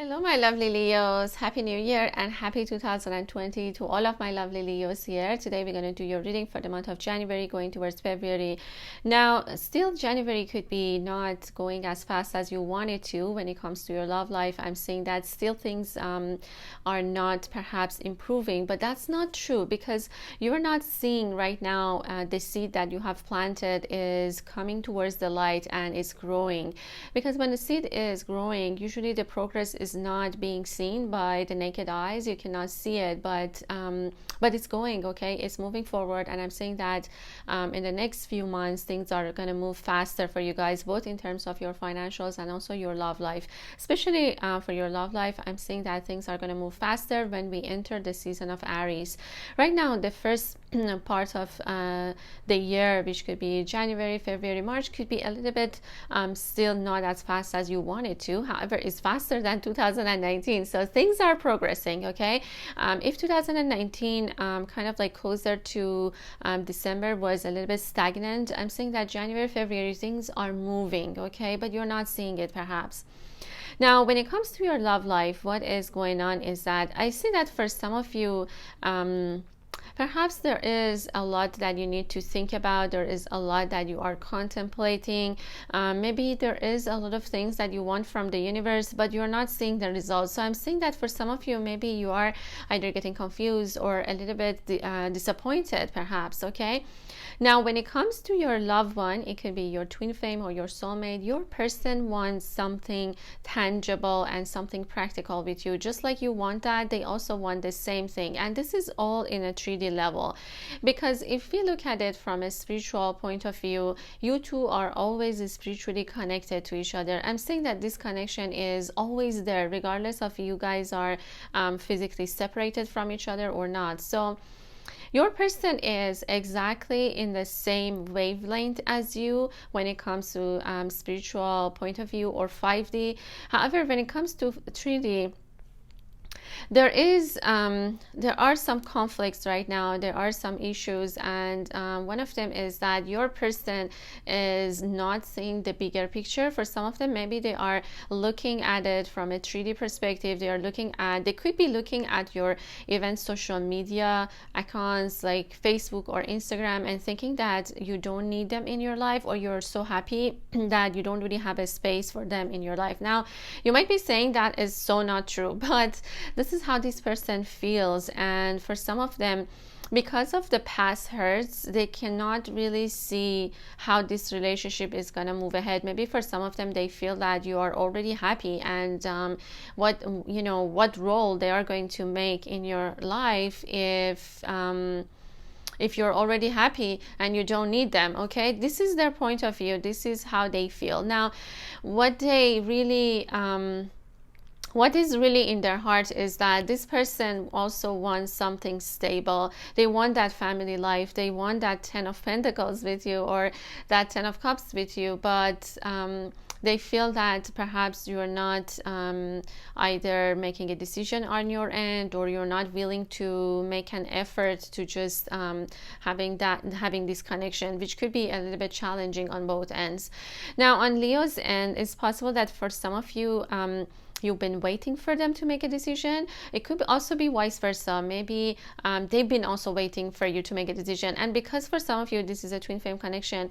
Hello, my lovely Leos. Happy New Year and happy 2020 to all of my lovely Leos here. Today, we're going to do your reading for the month of January, going towards February. Now, still, January could be not going as fast as you want it to when it comes to your love life. I'm saying that still things are not perhaps improving, but that's not true because you're not seeing right now the seed that you have planted is coming towards the light and it's growing. Because when the seed is growing, usually the progress is not being seen by the naked eyes. You cannot see it, but it's going, okay? It's moving forward, and I'm saying that in the next few months things are going to move faster for you guys, both in terms of your financials and also your love life. Especially for your love life, I'm saying that things are going to move faster when we enter the season of Aries. Right now, the first part of the year, which could be January, February, March, could be a little bit still not as fast as you want it to. However, it's faster than 2019, so things are progressing, okay? If 2019 kind of like closer to December was a little bit stagnant, I'm saying that January, February, things are moving, okay? But you're not seeing it perhaps. Now, when it comes to your love life, what is going on is that I see that for some of you, perhaps there is a lot that you need to think about. There is a lot that you are contemplating. Maybe there is a lot of things that you want from the universe, but you're not seeing the results. So I'm saying that for some of you, maybe you are either getting confused or a little bit disappointed, perhaps, okay? Now, when it comes to your loved one, it could be your twin flame or your soulmate. Your person wants something tangible and something practical with you. Just like you want that, they also want the same thing. And this is all in a 3D level. Because if we look at it from a spiritual point of view, you two are always spiritually connected to each other. I'm saying that this connection is always there, regardless of you guys are physically separated from each other or not. So your person is exactly in the same wavelength as you when it comes to spiritual point of view or 5D. However, when it comes to 3D, there are some conflicts right now. There are some issues, and one of them is that your person is not seeing the bigger picture. For some of them, maybe they are looking at it from a 3D perspective. They could be looking at your even social media accounts like Facebook or Instagram and thinking that you don't need them in your life, or you're so happy that you don't really have a space for them in your life. Now, you might be saying that is so not true, but this is how this person feels. And for some of them, because of the past hurts, they cannot really see how this relationship is going to move ahead. Maybe for some of them, they feel that you are already happy, and what role they are going to make in your life if you're already happy and you don't need them, okay? This is their point of view. This is how they feel. Now, what is really in their heart is that this person also wants something stable. They want that family life. They want that 10 of Pentacles with you, or that 10 of Cups with you, but they feel that perhaps you're not either making a decision on your end, or you're not willing to make an effort to just having this connection, which could be a little bit challenging on both ends. Now, on Leo's end, it's possible that for some of you, you've been waiting for them to make a decision. It could also be vice versa. Maybe they've been also waiting for you to make a decision. And because for some of you this is a twin flame connection,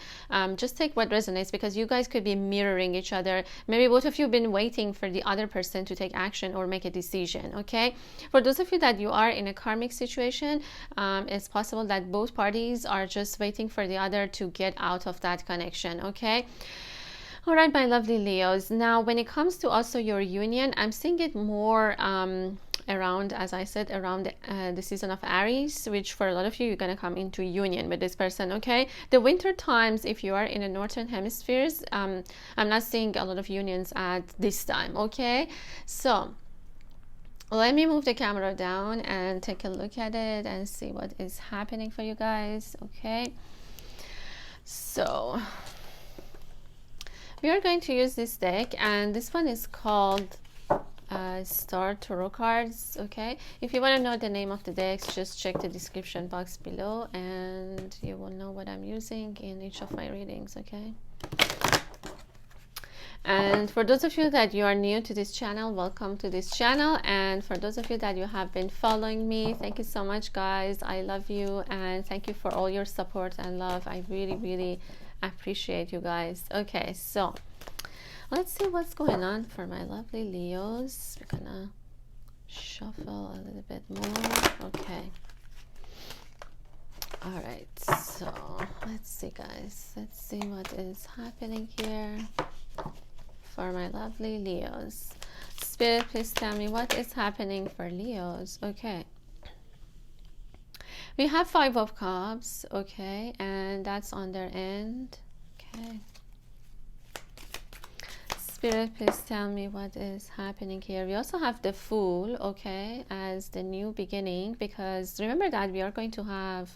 just take what resonates, because you guys could be mirroring each other. Maybe both of you have been waiting for the other person to take action or make a decision, okay? For those of you that you are in a karmic situation, it's possible that both parties are just waiting for the other to get out of that connection, okay? All right, my lovely Leos. Now, when it comes to also your union, I'm seeing it more around, as I said, around the season of Aries, which for a lot of you, you're going to come into union with this person, okay? The winter times, if you are in the northern hemispheres, I'm not seeing a lot of unions at this time, okay? So let me move the camera down and take a look at it and see what is happening for you guys, okay? So we are going to use this deck, and this one is called Star Tarot Cards, okay? If you want to know the name of the decks, just check the description box below and you will know what I'm using in each of my readings, okay? And for those of you that you are new to this channel, welcome to this channel. And for those of you that you have been following me, thank you so much, guys. I love you, and thank you for all your support and love. I really, really appreciate you guys. Okay, so let's see what's going on for my lovely Leos. We're gonna shuffle a little bit more. Okay. All right, so let's see, guys. Let's see what is happening here for my lovely Leos. Spirit, please tell me what is happening for Leos. Okay. We have 5 of Cups, okay, and that's on their end. Okay. Spirit, please tell me what is happening here. We also have the Fool, okay, as the new beginning, because remember that we are going to have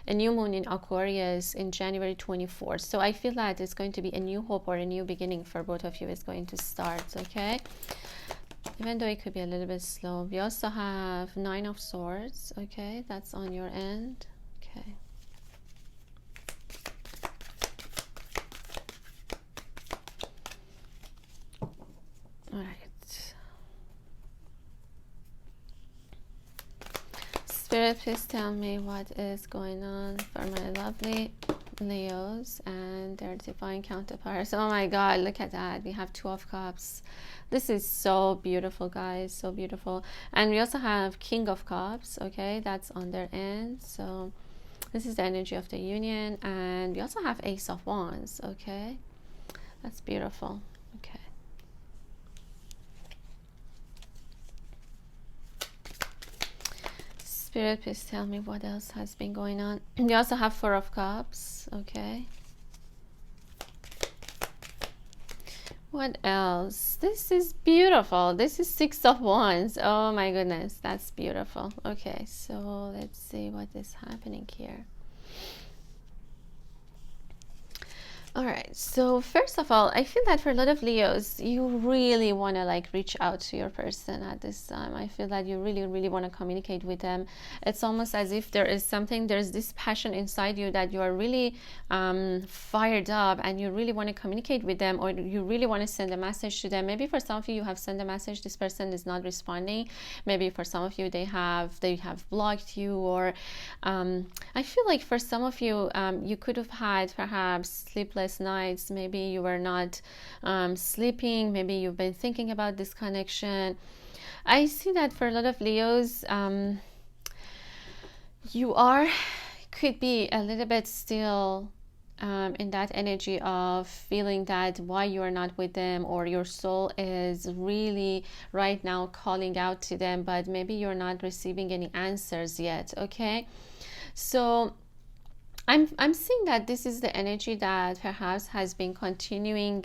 a new moon in Aquarius in January 24th. So I feel that it's going to be a new hope or a new beginning for both of you is going to start, okay? Even though it could be a little bit slow. We also have 9 of Swords, okay? That's on your end, okay? All right. Spirit, please tell me what is going on for my lovely Leos and their divine counterparts. Oh my God, look at that. We have 2 of Cups. This is so beautiful, guys. So beautiful. And we also have King of Cups, okay? That's on their end. So this is the energy of the union. And we also have Ace of Wands, okay? That's beautiful. Okay. Spirit, please tell me what else has been going on. We also have 4 of Cups, okay. What else? This is beautiful. This is 6 of Wands. Oh my goodness, that's beautiful. Okay, so let's see what is happening here. All right, so first of all, I feel that for a lot of Leos, you really want to like reach out to your person at this time. I feel that you really, really want to communicate with them. It's almost as if there is something, there's this passion inside you that you are really fired up and you really want to communicate with them, or you really want to send a message to them. Maybe for some of you, you have sent a message, this person is not responding. Maybe for some of you, they have blocked you, or I feel like for some of you, you could have had perhaps sleepless nights. Maybe you were not sleeping. Maybe you've been thinking about this connection. I see that for a lot of Leos, you could be a little bit still in that energy of feeling that why you are not with them, or your soul is really right now calling out to them, but maybe you're not receiving any answers yet, okay? So I'm seeing that this is the energy that perhaps has been continuing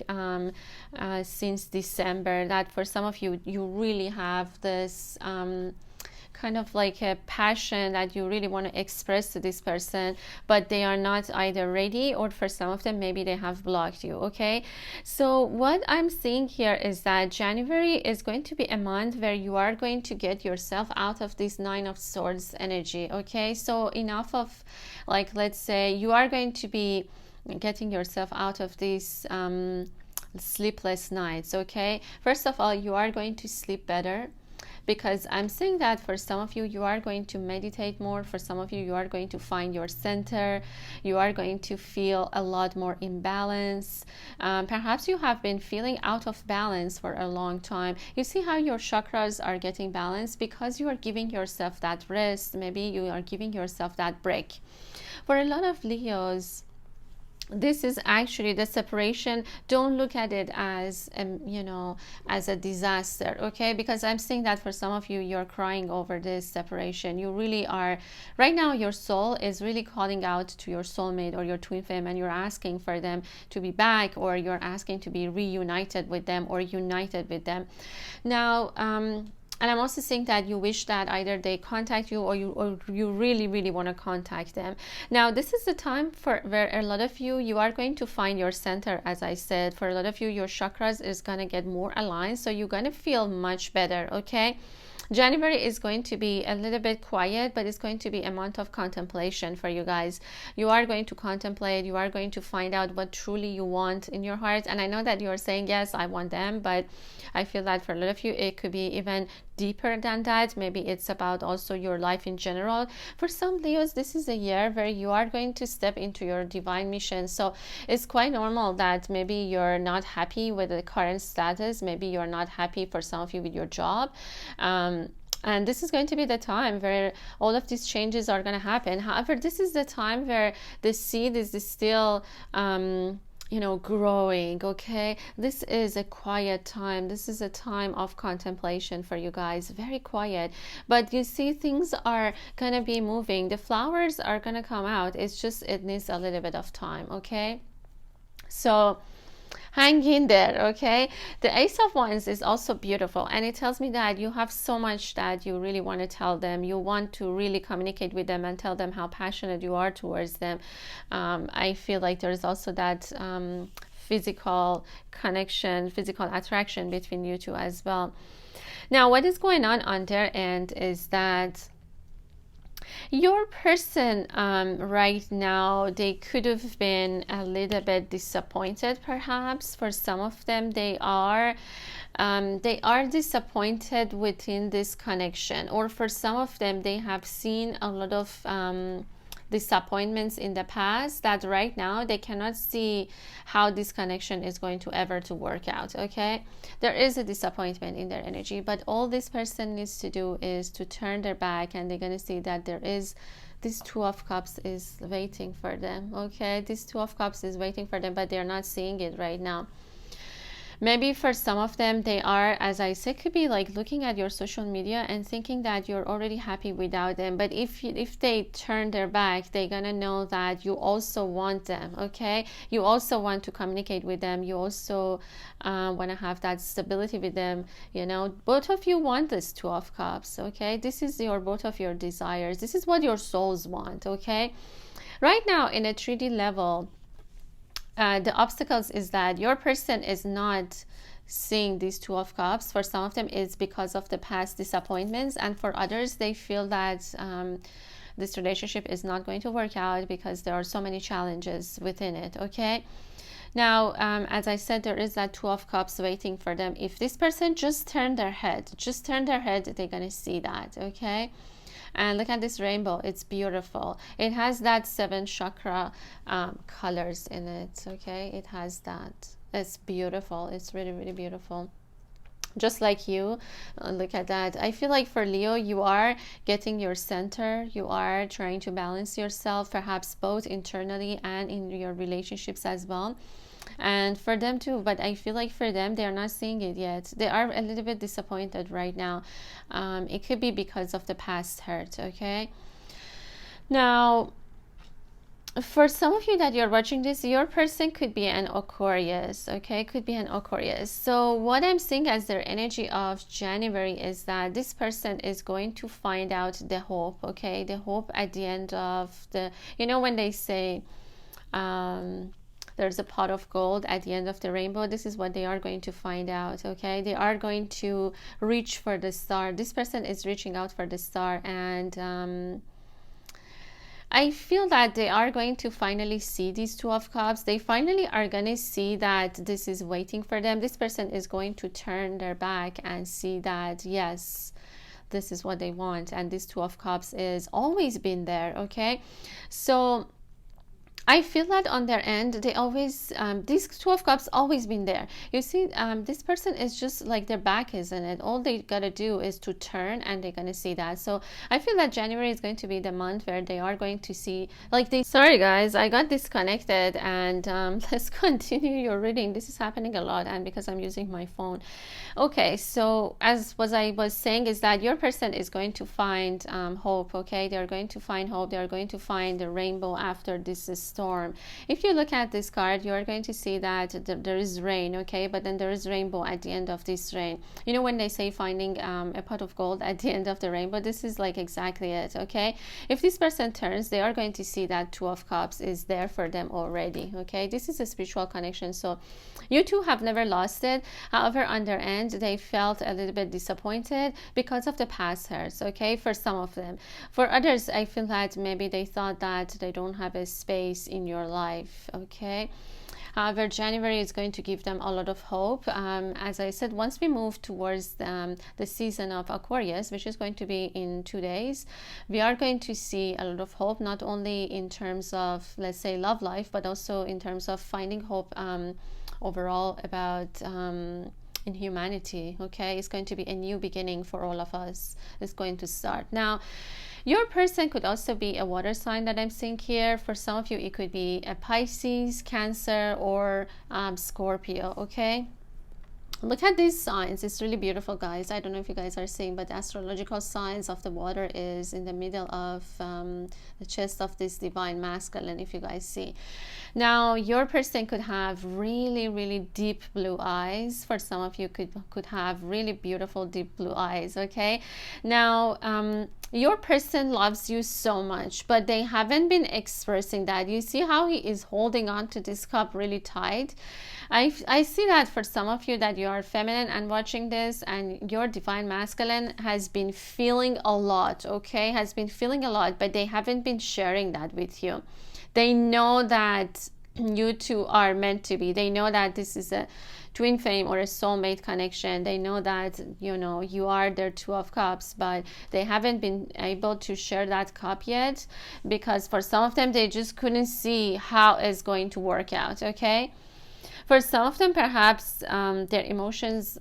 since December, that for some of you, you really have this kind of like a passion that you really want to express to this person, but they are not either ready, or for some of them, maybe they have blocked you, okay? So what I'm seeing here is that January is going to be a month where you are going to get yourself out of this 9 of Swords energy, okay? So enough of, like, let's say you are going to be getting yourself out of these sleepless nights, okay? First of all, you are going to sleep better, because I'm saying that for some of you, you are going to meditate more. For some of you, you are going to find your center. You are going to feel a lot more in balance. Perhaps you have been feeling out of balance for a long time. You see how your chakras are getting balanced because you are giving yourself that rest. Maybe you are giving yourself that break. For a lot of Leos, this is actually the separation. Don't look at it as you know, as a disaster, okay? Because I'm saying that for some of you, you're crying over this separation. You really are right now, your soul is really calling out to your soulmate or your twin flame, and you're asking for them to be back, or you're asking to be reunited with them or united with them. Now and I'm also saying that you wish that either they contact you, or you really, really want to contact them. Now, this is the time for where a lot of you are going to find your center. As I said, for a lot of you, your chakras is going to get more aligned. So you're going to feel much better, okay? January is going to be a little bit quiet, but it's going to be a month of contemplation for you guys. You are going to contemplate, you are going to find out what truly you want in your heart. And I know that you're saying, yes, I want them, but I feel that for a lot of you, it could be even deeper than that. Maybe it's about also your life in general. For some Leos, this is a year where you are going to step into your divine mission. So it's quite normal that maybe you're not happy with the current status. Maybe you're not happy, for some of you, with your job. And this is going to be the time where all of these changes are going to happen. However, this is the time where the seed is still you know, growing. Okay, this is a quiet time. This is a time of contemplation for you guys, very quiet, but you see things are gonna be moving. The flowers are gonna come out. It's just, it needs a little bit of time. Okay, so hang in there. Okay, the Ace of Wands is also beautiful, and it tells me that you have so much that you really want to tell them. You want to really communicate with them and tell them how passionate you are towards them. I feel like there's also that physical connection, physical attraction between you two as well. Now, what is going on their end is that your person right now, they could have been a little bit disappointed. Perhaps for some of them, they are disappointed within this connection, or for some of them, they have seen a lot of disappointments in the past that right now they cannot see how this connection is going to ever to work out. Okay, there is a disappointment in their energy, but all this person needs to do is to turn their back, and they're going to see that there is this Two of Cups is waiting for them. Okay, this Two of Cups is waiting for them, but they're not seeing it right now. Maybe for some of them, they are, as I said, could be like looking at your social media and thinking that you're already happy without them. But if they turn their back, they're gonna know that you also want them. Okay, you also want to communicate with them. You also want to have that stability with them. You know, both of you want this Two of Cups. Okay, this is your both of your desires. This is what your souls want. Okay, right now in a 3D level, the obstacles is that your person is not seeing these Two of Cups. For some of them, it's because of the past disappointments, and for others, they feel that this relationship is not going to work out because there are so many challenges within it. Okay, now as I said, there is that Two of Cups waiting for them. If this person just turn their head, they're gonna see that. Okay, and look at this rainbow. It's beautiful. It has that 7 chakra colors in it. Okay, it has that. It's beautiful. It's really, really beautiful. Just like you, look at that. I feel like for Leo, you are getting your center. You are trying to balance yourself, perhaps both internally and in your relationships as well. And for them too, but I feel like for them, they are not seeing it yet. They are a little bit disappointed right now. It could be because of the past hurt. Okay, now for some of you that you're watching this, your person could be an Aquarius. Okay, could be an Aquarius. So what I'm seeing as their energy of January is that this person is going to find out the hope. Okay, the hope at the end of the, you know, when they say there's a pot of gold at the end of the rainbow, this is what they are going to find out. Okay, they are going to reach for the star. This person is reaching out for the star, and I feel that they are going to finally see these Two of Cups. They finally are going to see that this is waiting for them. This person is going to turn their back and see that, yes, this is what they want, and this Two of Cups is always been there. Okay, so I feel that on their end, they always, these Two of Cups always been there. You see, this person is just like their back is in it. All they gotta do is to turn, and they're gonna see that. So I feel that January is going to be the month where they are going to see, like they, sorry guys, I got disconnected, and let's continue your reading. This is happening a lot, and because I'm using my phone. Okay, so as I was saying, is that your person is going to find hope. Okay, they're going to find hope. They're going to find the rainbow after this storm. If you look at this card, you are going to see that there is rain, okay, but then there is rainbow at the end of this rain. You know when they say finding a pot of gold at the end of the rainbow, this is like exactly it, okay. If this person turns, they are going to see that Two of Cups is there for them already, okay. This is a spiritual connection, so you two have never lost it. However, on their end, they felt a little bit disappointed because of the past hurts, okay, for some of them. For others, I feel that maybe they thought that they don't have a space in your life, okay. However, January is going to give them a lot of hope. As I said, once we move towards the season of Aquarius, which is going to be in 2 days, we are going to see a lot of hope, not only in terms of, let's say, love life, but also in terms of finding hope overall about in humanity, okay. It's going to be a new beginning for all of us. It's going to start now. Your person could also be a water sign that I'm seeing here. For some of you, it could be a Pisces, Cancer, or Scorpio, okay. Look at these signs. It's really beautiful, guys. I don't know if you guys are seeing, but the astrological signs of the water is in the middle of the chest of this divine masculine, if you guys see. Now, your person could have really, really deep blue eyes. For some of you, could have really beautiful deep blue eyes, okay. Now, your person loves you so much, but they haven't been expressing that. You see how he is holding on to this cup really tight. I see that for some of you that you are feminine and watching this, and your divine masculine has been feeling a lot, okay, has been feeling a lot, but they haven't been sharing that with you. They know that you two are meant to be. They know that this is a twin flame or a soulmate connection. They know that, you know, you are their Two of Cups, but they haven't been able to share that cup yet, because for some of them, they just couldn't see how it's going to work out, okay. For some of them, perhaps their emotions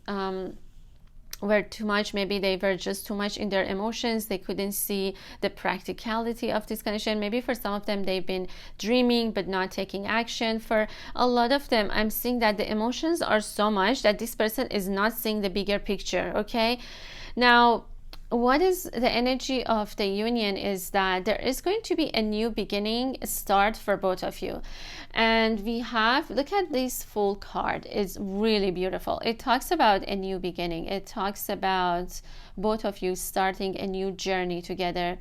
were too much. Maybe they were just too much in their emotions. They couldn't see the practicality of this connection. Maybe for some of them, they've been dreaming but not taking action. For a lot of them, I'm seeing that the emotions are so much that this person is not seeing the bigger picture, okay. Now, what is the energy of the union is that there is going to be a new beginning, a start for both of you. And we have, look at this Fool card. It's really beautiful. It talks about a new beginning. It talks about both of you starting a new journey together.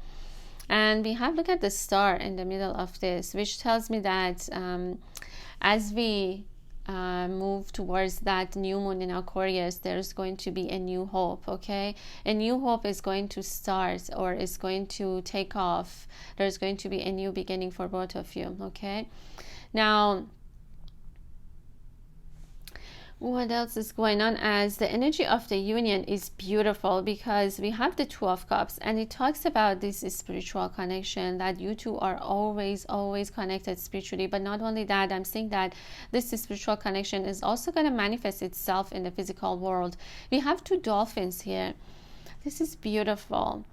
And we have, look at the star in the middle of this, which tells me that as we move towards that new moon in Aquarius, there's going to be a new hope, okay. A new hope is going to start, or is going to take off. There's going to be a new beginning for both of you, okay. Now, what else is going on? As the energy of the union is beautiful, because we have the Two of Cups, and it talks about this spiritual connection, that you two are always connected spiritually. But not only that, I'm seeing that this spiritual connection is also going to manifest itself in the physical world. We have two dolphins here. This is beautiful.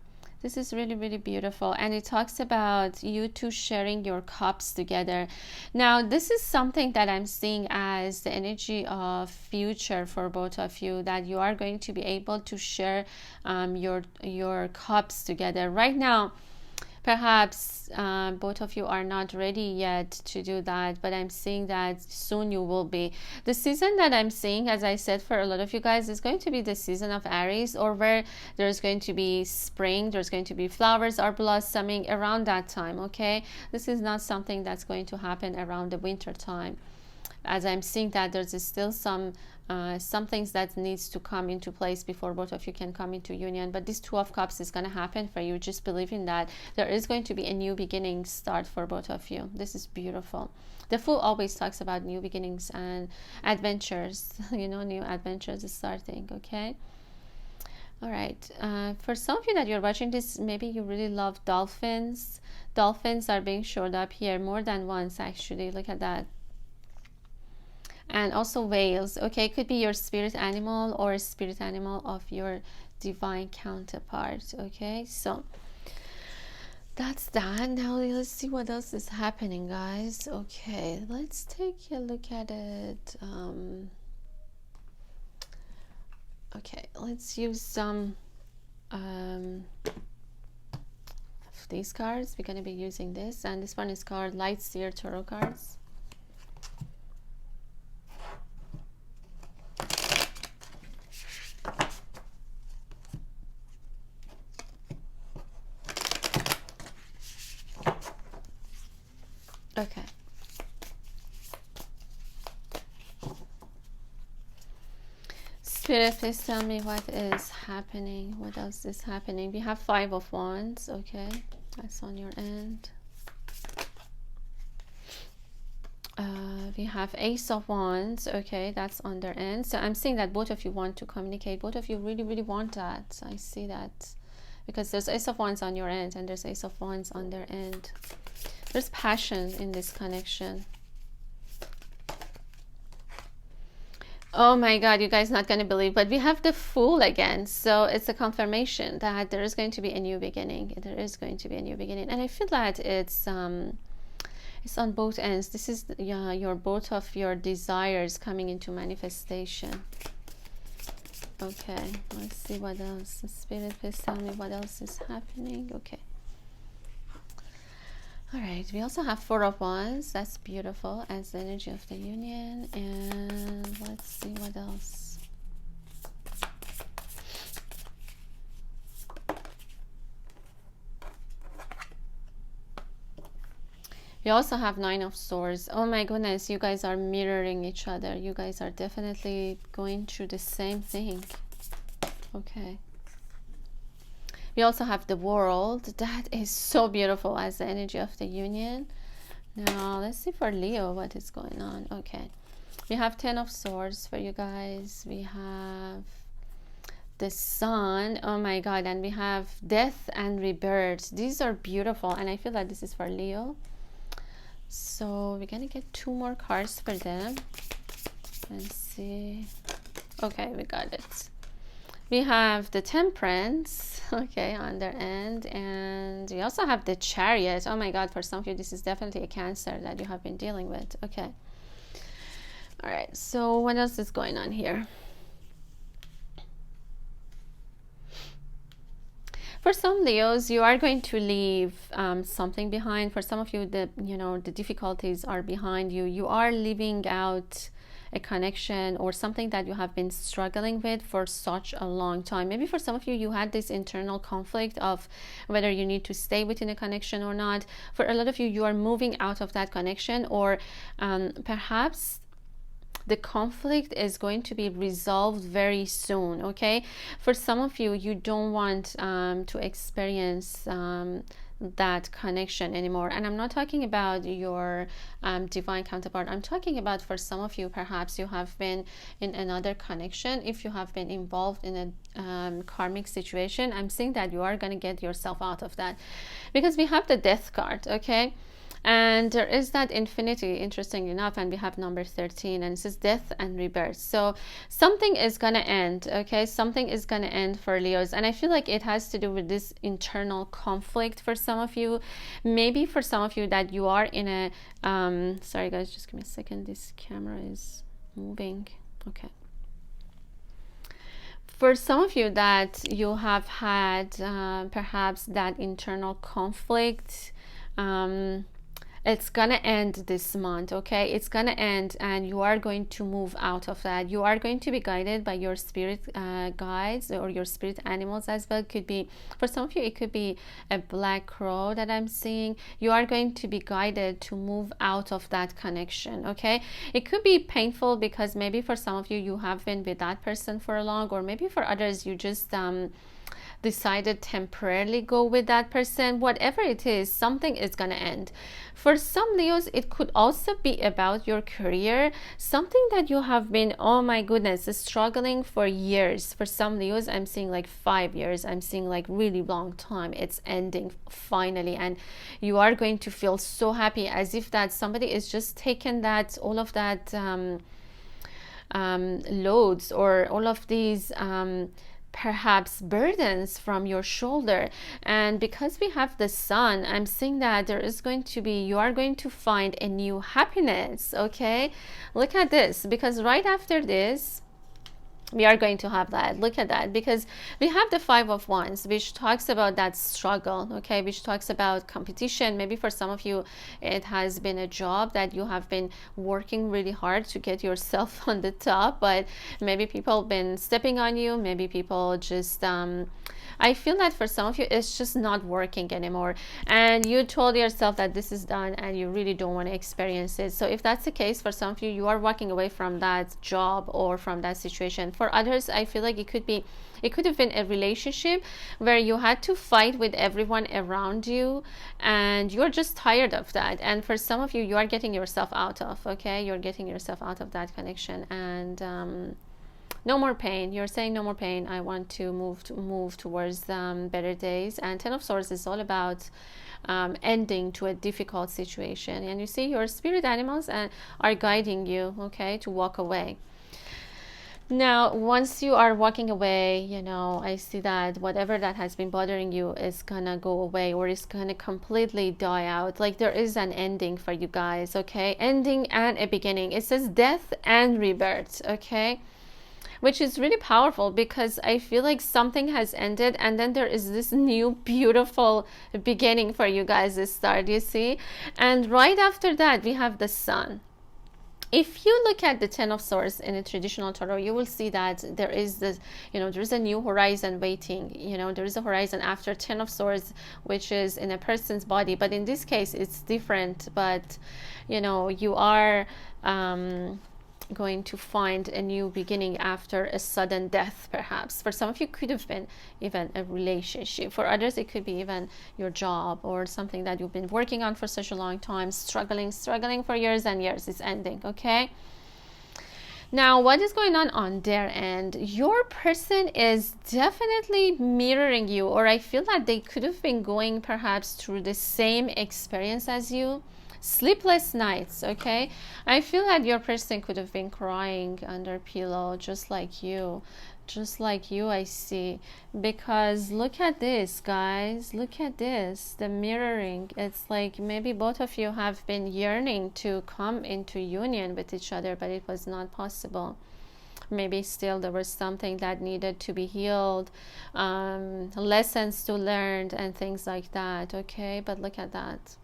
This is really, really beautiful. And it talks about you two sharing your cups together. Now, this is something that I'm seeing as the energy of future for both of you, that you are going to be able to share your cups together. Right now, perhaps both of you are not ready yet to do that, but I'm seeing that soon you will be. The season that I'm seeing, as I said, for a lot of you guys, is going to be the season of Aries, or where there's going to be spring, there's going to be flowers are blossoming around that time, okay. This is not something that's going to happen around the winter time. As I'm seeing that there's still some things that needs to come into place before both of you can come into union. But this Two of Cups is going to happen for you. Just believe in that. There is going to be a new beginning start for both of you. This is beautiful. The Fool always talks about new beginnings and adventures. You know, new adventures is starting, okay. All right. For some of you that you're watching this, maybe you really love dolphins. Dolphins are being showed up here more than once, actually. Look at that. And also whales, okay. Could be your spirit animal or spirit animal of your divine counterpart, okay. So that's that. Now let's see what else is happening, guys. Okay, let's take a look at it. Okay, let's use some these cards. We're going to be using this, and this one is called Light Seer Tarot cards. Okay. Spirit, please tell me what is happening. What else is happening? We have 5 of Wands. Okay, that's on your end. We have Ace of Wands. Okay, that's on their end. So I'm seeing that both of you want to communicate. Both of you really, really want that. I see that because there's Ace of Wands on your end and there's Ace of Wands on their end. There's passion in this connection. Oh my God, you guys not going to believe, but we have the Fool again. So it's a confirmation that there is going to be a new beginning. There is going to be a new beginning. And I feel that it's on both ends. This is your both of your desires coming into manifestation. Okay, let's see what else. Spirit, please tell me what else is happening. Okay. All right, we also have 4 of Wands. That's beautiful as the energy of the union. And let's see what else. We also have 9 of Swords. Oh my goodness, you guys are mirroring each other. You guys are definitely going through the same thing. Okay. We also have the World. That is so beautiful as the energy of the union. Now let's see for Leo what is going on. Okay, we have 10 of Swords for you guys. We have the Sun. Oh my God. And we have Death and Rebirth. These are beautiful, and I feel that this is for Leo. So we're gonna get 2 more cards for them and see. Okay, we got it. We have the Temperance, okay, on their end, and we also have the Chariot. Oh my God, for some of you, this is definitely a Cancer that you have been dealing with. Okay. All right, so what else is going on here? For some Leos, you are going to leave something behind. For some of you, the difficulties are behind you. You are leaving out a connection or something that you have been struggling with for such a long time. Maybe for some of you, you had this internal conflict of whether you need to stay within a connection or not. For a lot of you, you are moving out of that connection, or perhaps the conflict is going to be resolved very soon. Okay, for some of you, you don't want to experience that connection anymore. And I'm not talking about your divine counterpart. I'm talking about, for some of you, perhaps you have been in another connection. If you have been involved in a karmic situation, I'm saying that you are going to get yourself out of that, because we have the Death card. Okay, and there is that Infinity, interesting enough, and we have number 13, and it says Death and Rebirth. So something is going to end. Okay, something is going to end for Leos, and I feel like it has to do with this internal conflict for some of you. Maybe for some of you that you are in a sorry guys, just give me a second, this camera is moving. Okay, for some of you that you have had perhaps that internal conflict, it's gonna end this month. Okay, it's gonna end, and you are going to move out of that. You are going to be guided by your spirit guides or your spirit animals as well. Could be, for some of you, it could be a black crow that I'm seeing. You are going to be guided to move out of that connection. Okay, it could be painful because maybe for some of you, you have been with that person for long, or maybe for others, you just decided temporarily go with that person. Whatever it is, something is gonna end. For some Leos, it could also be about your career, something that you have been, oh my goodness, struggling for years. For some Leos, I'm seeing like 5 years. I'm seeing like really long time. It's ending finally, and you are going to feel so happy, as if that somebody is just taking that, all of that loads, or all of these perhaps burdens from your shoulder. And because we have the Sun, I'm seeing that there is going to be, you are going to find a new happiness. Okay, look at this, because right after this We are going to have that. Look at that, because we have the Five of Wands, which talks about that struggle, okay, which talks about competition. Maybe for some of you it has been a job that you have been working really hard to get yourself on the top, but maybe people been stepping on you. Maybe people just I feel that for some of you it's just not working anymore, and you told yourself that this is done and you really don't want to experience it. So if that's the case, for some of you, you are walking away from that job or from that situation. For others, I feel like it could have been a relationship where you had to fight with everyone around you, and you're just tired of that. And for some of you, you are getting yourself out of, okay, you're getting yourself out of that connection. And no more pain. You're saying no more pain. I want to move towards better days. And Ten of Swords is all about ending to a difficult situation. And you see, your spirit animals are guiding you, okay, to walk away. Now, once you are walking away, you know, I see that whatever that has been bothering you is gonna go away, or is gonna completely die out. Like, there is an ending for you guys, okay? Ending and a beginning. It says death and rebirth, okay? Which is really powerful, because I feel like something has ended and then there is this new beautiful beginning for you guys to start, you see. And right after that we have the Sun. If you look at the Ten of Swords in a traditional tarot, you will see that there is this, you know, there's a new horizon waiting. You know, there is a horizon after Ten of Swords, which is in a person's body, but in this case it's different. But you know, you are going to find a new beginning after a sudden death. Perhaps for some of you could have been even a relationship. For others it could be even your job, or something that you've been working on for such a long time, struggling for years and years. It's ending, okay? Now, what is going on their end? Your person is definitely mirroring you, or I feel that they could have been going perhaps through the same experience as you. Sleepless nights, okay? I feel that your person could have been crying under pillow, just like you, I see. Because look at this, guys, look at this, the mirroring. It's like maybe both of you have been yearning to come into union with each other, but it was not possible. Maybe still there was something that needed to be healed, lessons to learn and things like that, okay? But look at that.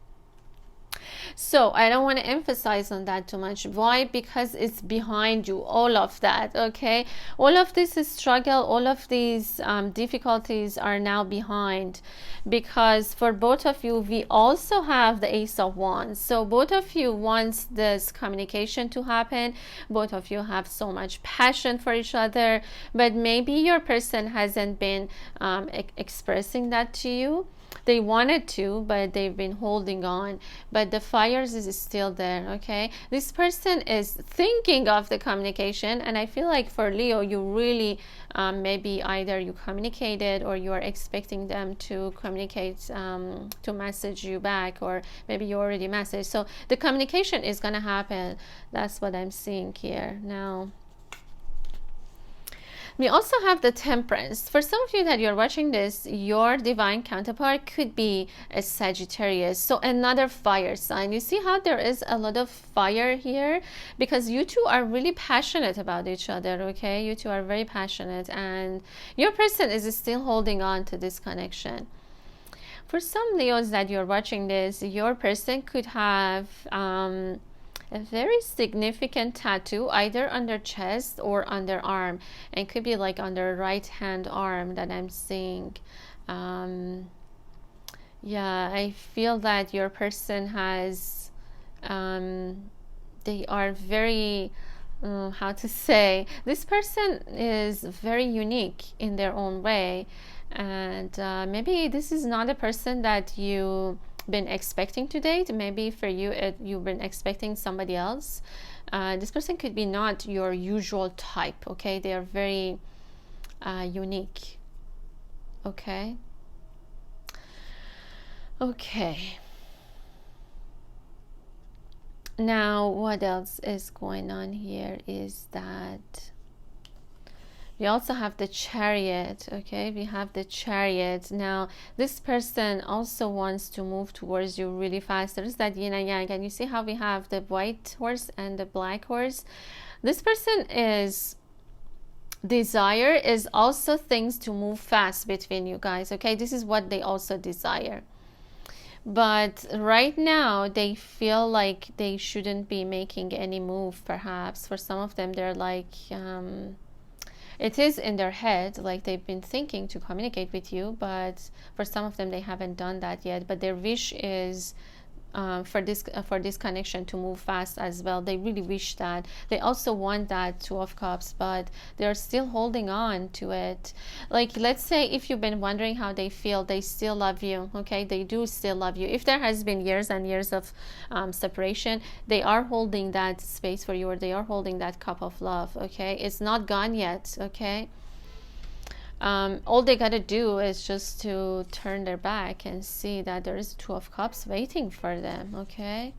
So I don't want to emphasize on that too much. Why? Because it's behind you, all of that, okay? All of this is struggle, all of these difficulties are now behind, because for both of you we also have the Ace of Wands. So both of you want this communication to happen. Both of you have so much passion for each other, but maybe your person hasn't been expressing that to you. They wanted to, but they've been holding on. But the fires is still there, okay? This person is thinking of the communication, and I feel like for Leo, you really maybe either you communicated, or you are expecting them to communicate, to message you back, or maybe you already messaged. So the communication is gonna happen. That's what I'm seeing here now. We also have the Temperance. For some of you that you're watching this, your divine counterpart could be a Sagittarius, so another fire sign. You see how there is a lot of fire here, because you two are really passionate about each other, okay? You two are very passionate, and your person is still holding on to this connection. For some Leos that you're watching this, your person could have a very significant tattoo either on their chest or on their arm, and could be like on their right hand arm that I'm seeing. Yeah, I feel that your person has they are very how to say, this person is very unique in their own way, and maybe this is not a person that you been expecting to date. Maybe for you you've been expecting somebody else. This person could be not your usual type, okay? They are very unique, okay? Okay, now what else is going on here is that we also have the Chariot, okay? We have the Chariot. Now, this person also wants to move towards you really fast. There is that yin and yang, and you see how we have the white horse and the black horse? This person is desire is also things to move fast between you guys, okay? This is what they also desire. But right now they feel like they shouldn't be making any move. Perhaps for some of them, they're like it is in their head, like they've been thinking to communicate with you, but for some of them they haven't done that yet. But their wish is for this connection to move fast as well. They really wish that. They also want that Two of Cups, but they're still holding on to it. Like, let's say if you've been wondering how they feel, they still love you, okay? They do still love you. If there has been years and years of separation, they are holding that space for you, or they are holding that cup of love, okay? It's not gone yet, okay? All they gotta do is just to turn their back and see that there is Two of Cups waiting for them, okay?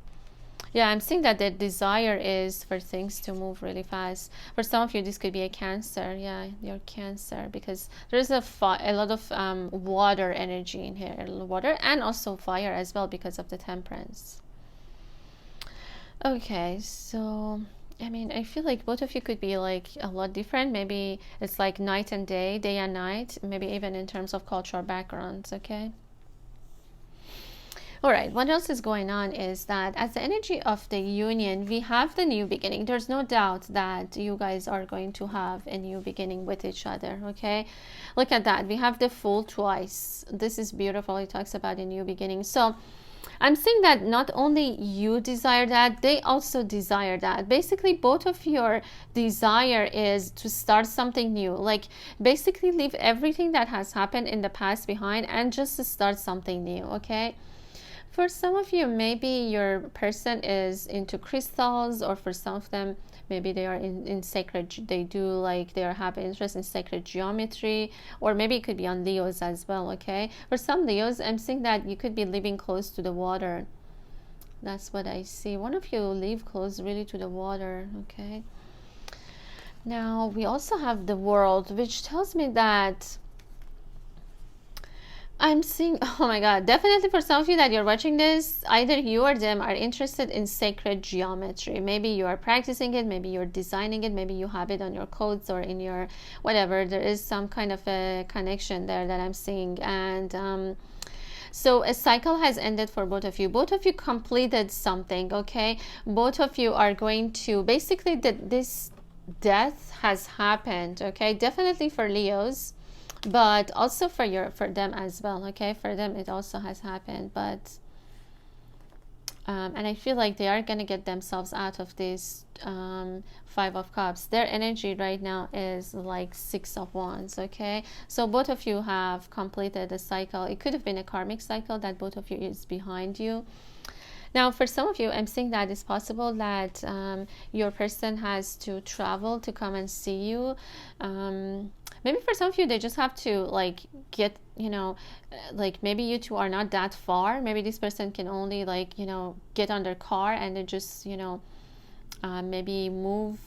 Yeah, I'm seeing that the desire is for things to move really fast. For some of you, this could be a Cancer. Yeah, you're Cancer, because there's a lot of water energy in here. Water and also fire as well, because of the Temperance. Okay, so I mean, I feel like both of you could be like a lot different. Maybe it's like night and day, day and night, maybe even in terms of cultural backgrounds, okay? All right, what else is going on is that as the energy of the union, we have the new beginning. There's no doubt that you guys are going to have a new beginning with each other, okay? Look at that. We have the Fool twice. This is beautiful. It talks about a new beginning. So I'm saying that not only you desire that, they also desire that. Basically, both of your desire is to start something new. Like, basically leave everything that has happened in the past behind and just to start something new, okay? For some of you, maybe your person is into crystals, or for some of them, maybe they are in sacred, they do like, they have interest in sacred geometry, or maybe it could be on Leos as well, okay? For some Leos, I'm seeing that you could be living close to the water. That's what I see. One of you live close really to the water, okay? Now, we also have the World, which tells me that I'm seeing, oh my god, definitely for some of you that you're watching this, either you or them are interested in sacred geometry. Maybe you are practicing it, maybe you're designing it, maybe you have it on your codes or in your whatever. There is some kind of a connection there that I'm seeing. And so a cycle has ended for both of you. Both of you completed something, okay? Both of you are going to, basically, this death has happened, okay? Definitely for Leos, but also for them as well, okay? For them it also has happened, but and I feel like they are going to get themselves out of this Five of Cups. Their energy right now is like Six of Wands, okay? So both of you have completed a cycle. It could have been a karmic cycle that both of you is behind you. Now, for some of you, I'm seeing that it's possible that your person has to travel to come and see you. Maybe for some of you, they just have to like get, you know, like maybe you two are not that far. Maybe this person can only like, you know, get on their car and then just, you know, maybe move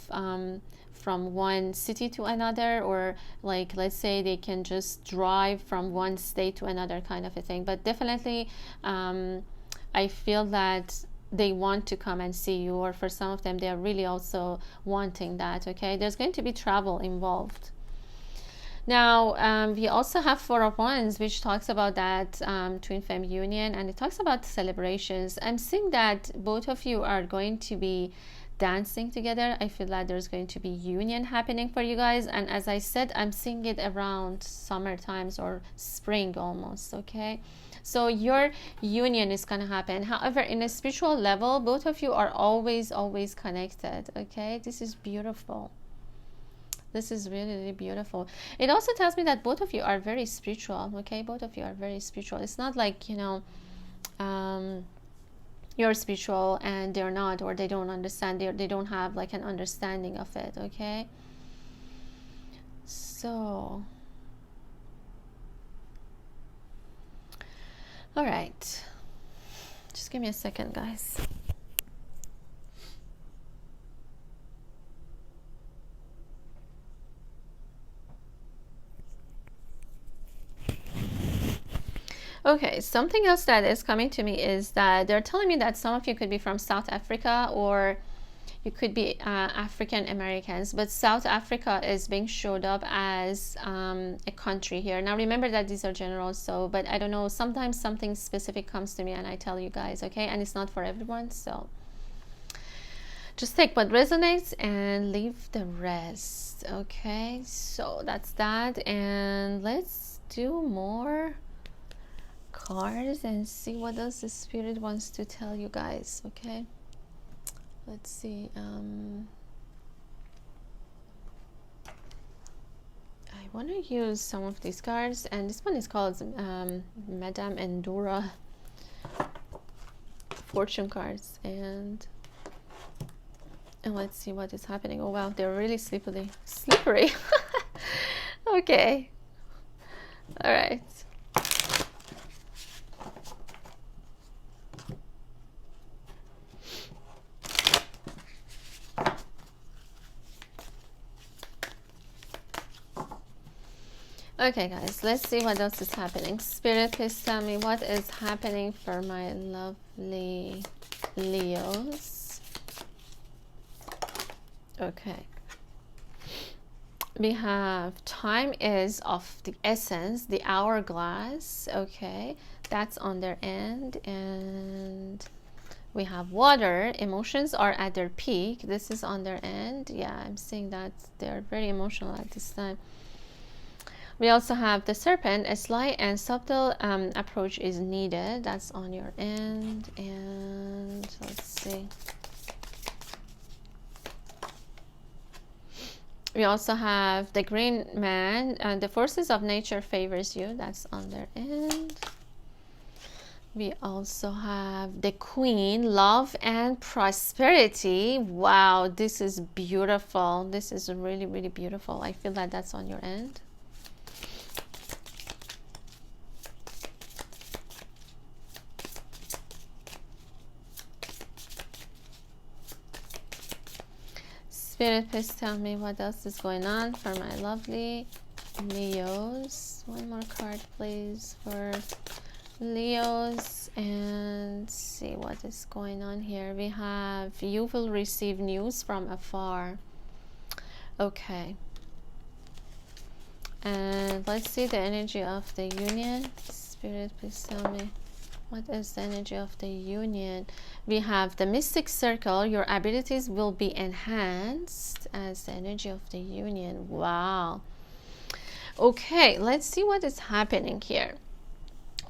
from one city to another, or like, let's say they can just drive from one state to another, kind of a thing. But definitely, I feel that they want to come and see you, or for some of them, they are really also wanting that, okay? There's going to be travel involved. Now, we also have Four of Wands, which talks about that twin flame union, and it talks about celebrations. I'm seeing that both of you are going to be dancing together. I feel that there's going to be union happening for you guys, and as I said, I'm seeing it around summer times or spring almost, okay? So your union is going to happen. However, in a spiritual level, both of you are always connected, okay? This is beautiful. This is really, really beautiful. It also tells me that both of you are very spiritual, okay? Both of you are very spiritual. It's not like, you know, you're spiritual and they're not, or they don't understand, they don't have like an understanding of it, okay? So, all right, just give me a second, guys. Okay, something else that is coming to me is that they're telling me that some of you could be from South Africa, or You could be African Americans, but South Africa is being showed up as a country here. Now remember that these are general, so, but I don't know, sometimes something specific comes to me and I tell you guys, okay? And it's not for everyone, so just take what resonates and leave the rest, okay? So that's that, and let's do more cards and see what else the spirit wants to tell you guys, okay? Let's see. I want to use some of these cards, and this one is called Madame Endoras fortune cards, and let's see what is happening. Oh wow, they're really slippery. Okay, all right. Okay guys, let's see what else is happening. Spirit, please tell me what is happening for my lovely Leos. Okay. We have time is of the essence, the hourglass. Okay, that's on their end. And we have water, emotions are at their peak. This is on their end. Yeah, I'm seeing that they're very emotional at this time. We also have the serpent, a sly and subtle approach is needed. That's on your end. And let's see. We also have the green man, and the forces of nature favors you. That's on their end. We also have the queen, love and prosperity. Wow, this is beautiful. This is really, really beautiful. I feel that that's on your end. Spirit, please tell me what else is going on for my lovely Leos. One more card, please, for Leos, and see what is going on here. We have you will receive news from afar. Okay. And let's see the energy of the union. Spirit, please tell me. What is the energy of the union? We have the mystic circle. Your abilities will be enhanced as the energy of the union. Wow. Okay, let's see what is happening here.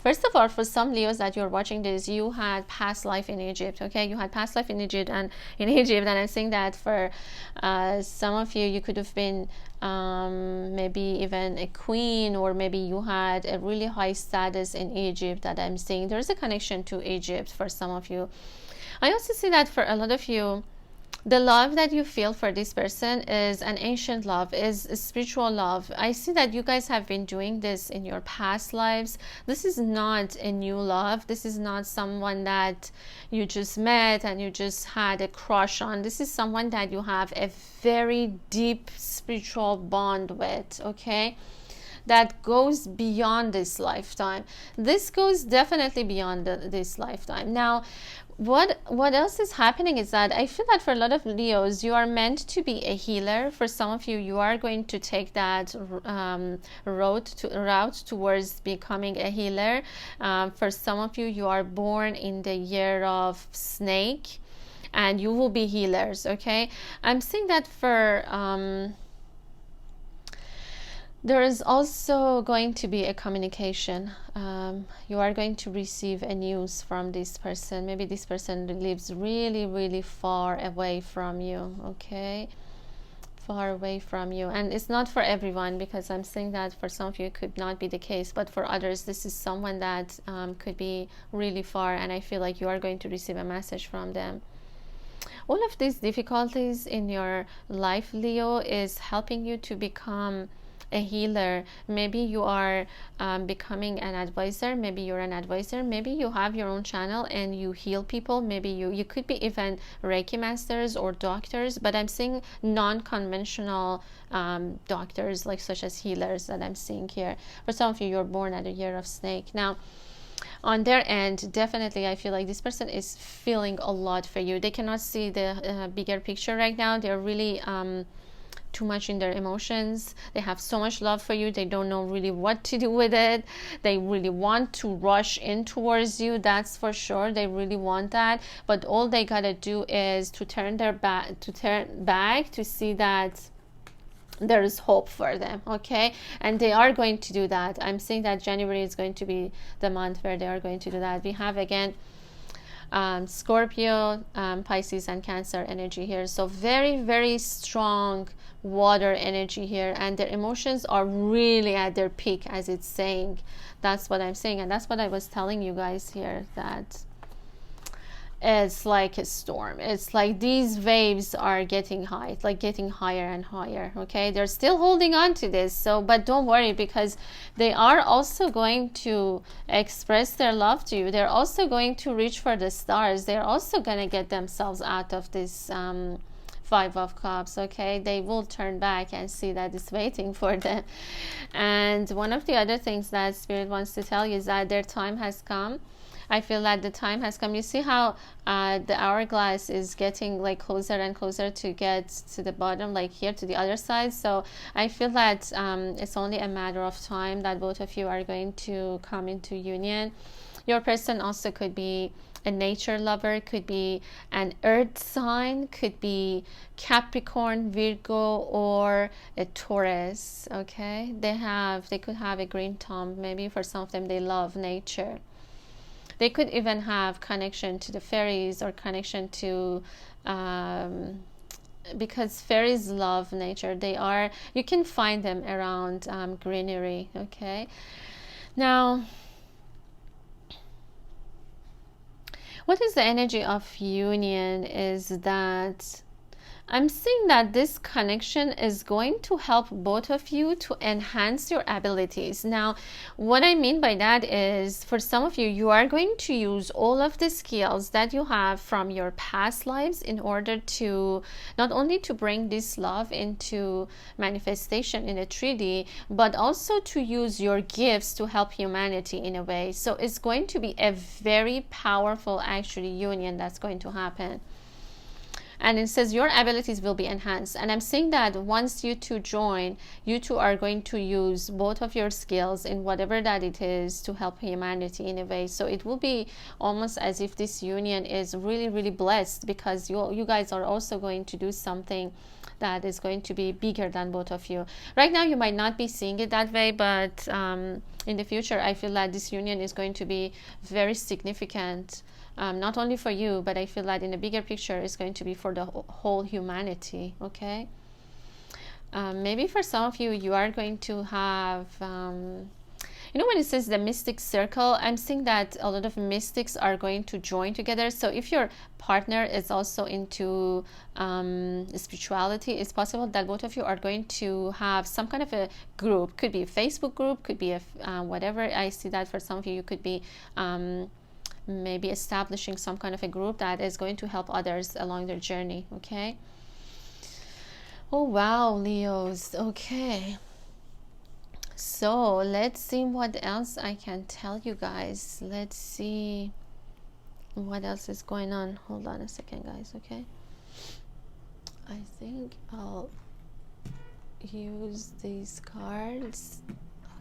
First of all, for some Leos that you're watching this, you had past life in Egypt, okay? You had past life in Egypt, and I'm saying that for some of you, you could have been maybe even a queen, or maybe you had a really high status in Egypt that I'm seeing. There's a connection to Egypt for some of you. I also see that for a lot of you, the love that you feel for this person is an ancient love, is a spiritual love. I see that you guys have been doing this in your past lives. This is not a new love. This is not someone that you just met and you just had a crush on. This is someone that you have a very deep spiritual bond with, okay? That goes beyond this lifetime. This goes definitely beyond this lifetime. Now, what else is happening is that I feel that for a lot of Leos, you are meant to be a healer. For some of you, you are going to take that route towards becoming a healer. For some of you, you are born in the year of snake, and you will be healers, okay? I'm seeing that for there is also going to be a communication. You are going to receive a news from this person. Maybe this person lives really, really far away from you, okay? Far away from you. And it's not for everyone, because I'm saying that for some of you it could not be the case, but for others this is someone that could be really far, and I feel like you are going to receive a message from them. All of these difficulties in your life, Leo, is helping you to become a healer. Maybe you are becoming an advisor. Maybe you're an advisor. Maybe you have your own channel and you heal people. Maybe you could be even Reiki masters or doctors, but I'm seeing non-conventional doctors, like such as healers, that I'm seeing here. For some of you, you're born at a year of snake. Now, on their end, definitely I feel like this person is feeling a lot for you. They cannot see the bigger picture right now. They're really too much in their emotions. They have so much love for you. They don't know really what to do with it. They really want to rush in towards you, that's for sure. They really want that, but all they gotta do is to turn back to see that there is hope for them. Okay, and they are going to do that. I'm saying that January is going to be the month where they are going to do that. We have again Scorpio, Pisces and Cancer energy here, so very, very strong water energy here, and their emotions are really at their peak, as it's saying. That's what I'm saying, and that's what I was telling you guys here, that it's like a storm. It's like these waves are getting high, like getting higher and higher. Okay, they're still holding on to this, so but don't worry, because they are also going to express their love to you. They're also going to reach for the stars. They're also going to get themselves out of this Five of Cups. Okay, they will turn back and see that it's waiting for them. And one of the other things that Spirit wants to tell you is that their time has come. I feel that the time has come. You see how the hourglass is getting like closer and closer to get to the bottom, like here to the other side. So I feel that it's only a matter of time that both of you are going to come into union. Your person also could be a nature lover, could be an earth sign, could be Capricorn, Virgo, or a Taurus. Okay, they could have a green thumb. Maybe for some of them they love nature. They could even have connection to the fairies, or connection to because fairies love nature. You can find them around greenery. Okay, now what is the energy of union is that I'm seeing that this connection is going to help both of you to enhance your abilities. Now, what I mean by that is, for some of you, you are going to use all of the skills that you have from your past lives in order to not only to bring this love into manifestation in a 3D, but also to use your gifts to help humanity in a way. So it's going to be a very powerful, actually, union that's going to happen. And it says your abilities will be enhanced. And I'm saying that once you two join, you two are going to use both of your skills in whatever that it is to help humanity in a way. So it will be almost as if this union is really, really blessed, because you guys are also going to do something that is going to be bigger than both of you. Right now you might not be seeing it that way, but in the future I feel that this union is going to be very significant. Not only for you, but I feel that in the bigger picture it's going to be for the whole humanity. Okay, maybe for some of you, you are going to have you know, when it says the mystic circle, I'm seeing that a lot of mystics are going to join together. So if your partner is also into spirituality, it's possible that both of you are going to have some kind of a group. Could be a Facebook group, could be a whatever. I see that for some of you, you could be maybe establishing some kind of a group that is going to help others along their journey. Okay, oh wow, Leos. Okay, so let's see what else I can tell you guys. Let's see what else is going on. Hold on a second, guys. Okay, I think I'll use these cards.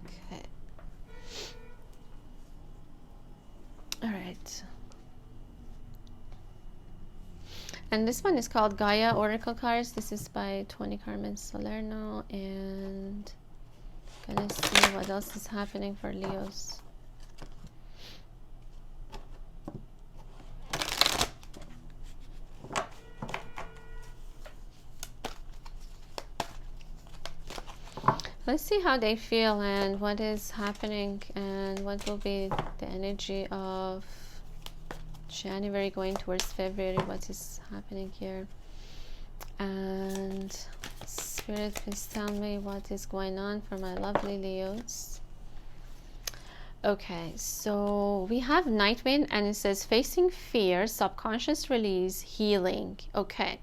Okay, all right, and this one is called Gaia Oracle Cards. This is by Tony Carmen Salerno, and gonna see what else is happening for Leos. Let's see how they feel and what is happening and what will be the energy of January going towards February. What is happening here? And Spirit, please tell me what is going on for my lovely Leos. Okay, so we have Nightwind, and it says facing fear, subconscious release, healing. Okay,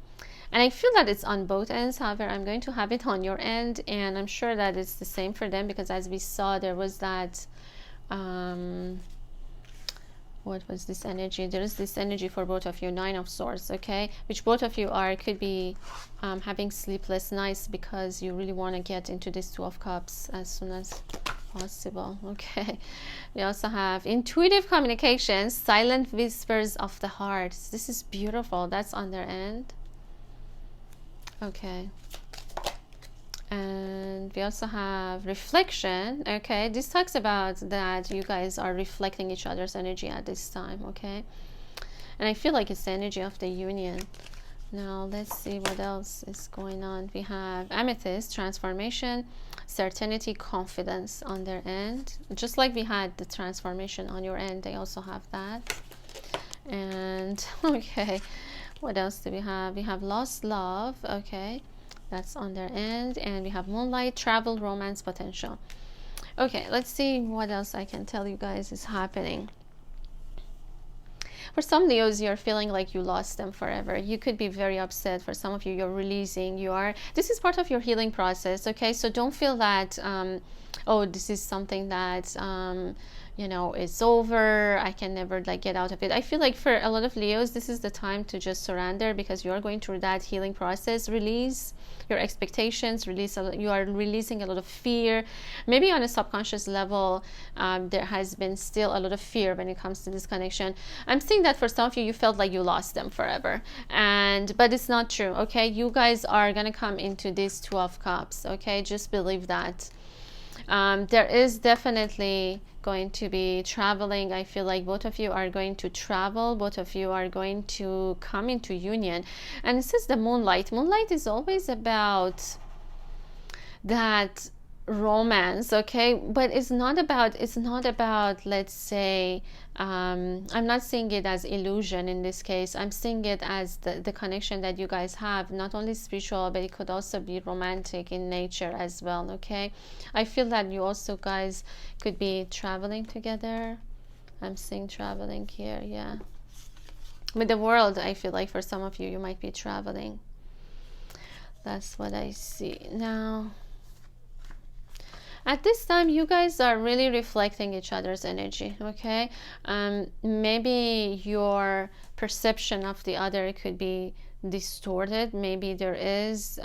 and I feel that it's on both ends. However, I'm going to have it on your end, and I'm sure that it's the same for them, because as we saw, there was that what was this energy? There is this energy for both of you, Nine of Swords, okay, which both of you are could be having sleepless nights because you really want to get into this Two of Cups as soon as possible. Okay, we also have intuitive communications, silent whispers of the heart. This is beautiful. That's on their end. Okay, and we also have reflection. Okay, this talks about that you guys are reflecting each other's energy at this time. Okay, and I feel like it's the energy of the union. Now let's see what else is going on. We have amethyst, transformation, certainty, confidence on their end. Just like we had the transformation on your end, they also have that. And okay, what else do we have? We have lost love. Okay, that's on their end. And we have moonlight, travel, romance, potential. Okay, let's see what else I can tell you guys is happening. For some Leos, you're feeling like you lost them forever. You could be very upset. For some of you, you're releasing. This is part of your healing process. Okay, so don't feel that oh, this is something that you know, it's over, I can never like get out of it. I feel like for a lot of Leos, this is the time to just surrender, because you are going through that healing process. Release your expectations, you are releasing a lot of fear. Maybe on a subconscious level, there has been still a lot of fear when it comes to this connection. I'm seeing that for some of you, you felt like you lost them forever, but it's not true. Okay, you guys are gonna come into this Two of Cups. Okay, just believe that. There is definitely going to be traveling. I feel like both of you are going to travel. Both of you are going to come into union. And it says the moonlight. Moonlight is always about that romance, okay, but it's not about let's say I'm not seeing it as illusion in this case. I'm seeing it as the connection that you guys have, not only spiritual, but it could also be romantic in nature as well. Okay, I feel that you also guys could be traveling together. I'm seeing traveling here, yeah, with the world. I feel like for some of you, you might be traveling. That's what I see now. At this time, you guys are really reflecting each other's energy, okay? Maybe your perception of the other could be distorted. Maybe there is,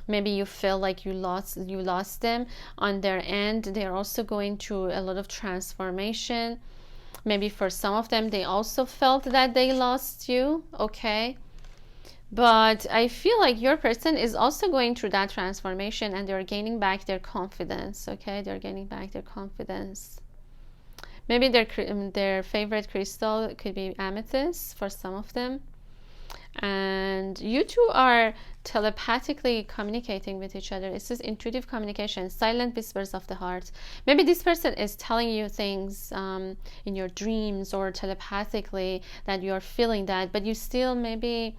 maybe you feel like you lost them. On their end, they're also going through a lot of transformation. Maybe for some of them, they also felt that they lost you, okay? But I feel like your person is also going through that transformation, and they're gaining back their confidence. Okay, they're gaining back their confidence. Maybe their favorite crystal could be amethyst for some of them. And you two are telepathically communicating with each other. It says intuitive communication, silent whispers of the heart. Maybe this person is telling you things in your dreams or telepathically that you're feeling that, but you still maybe...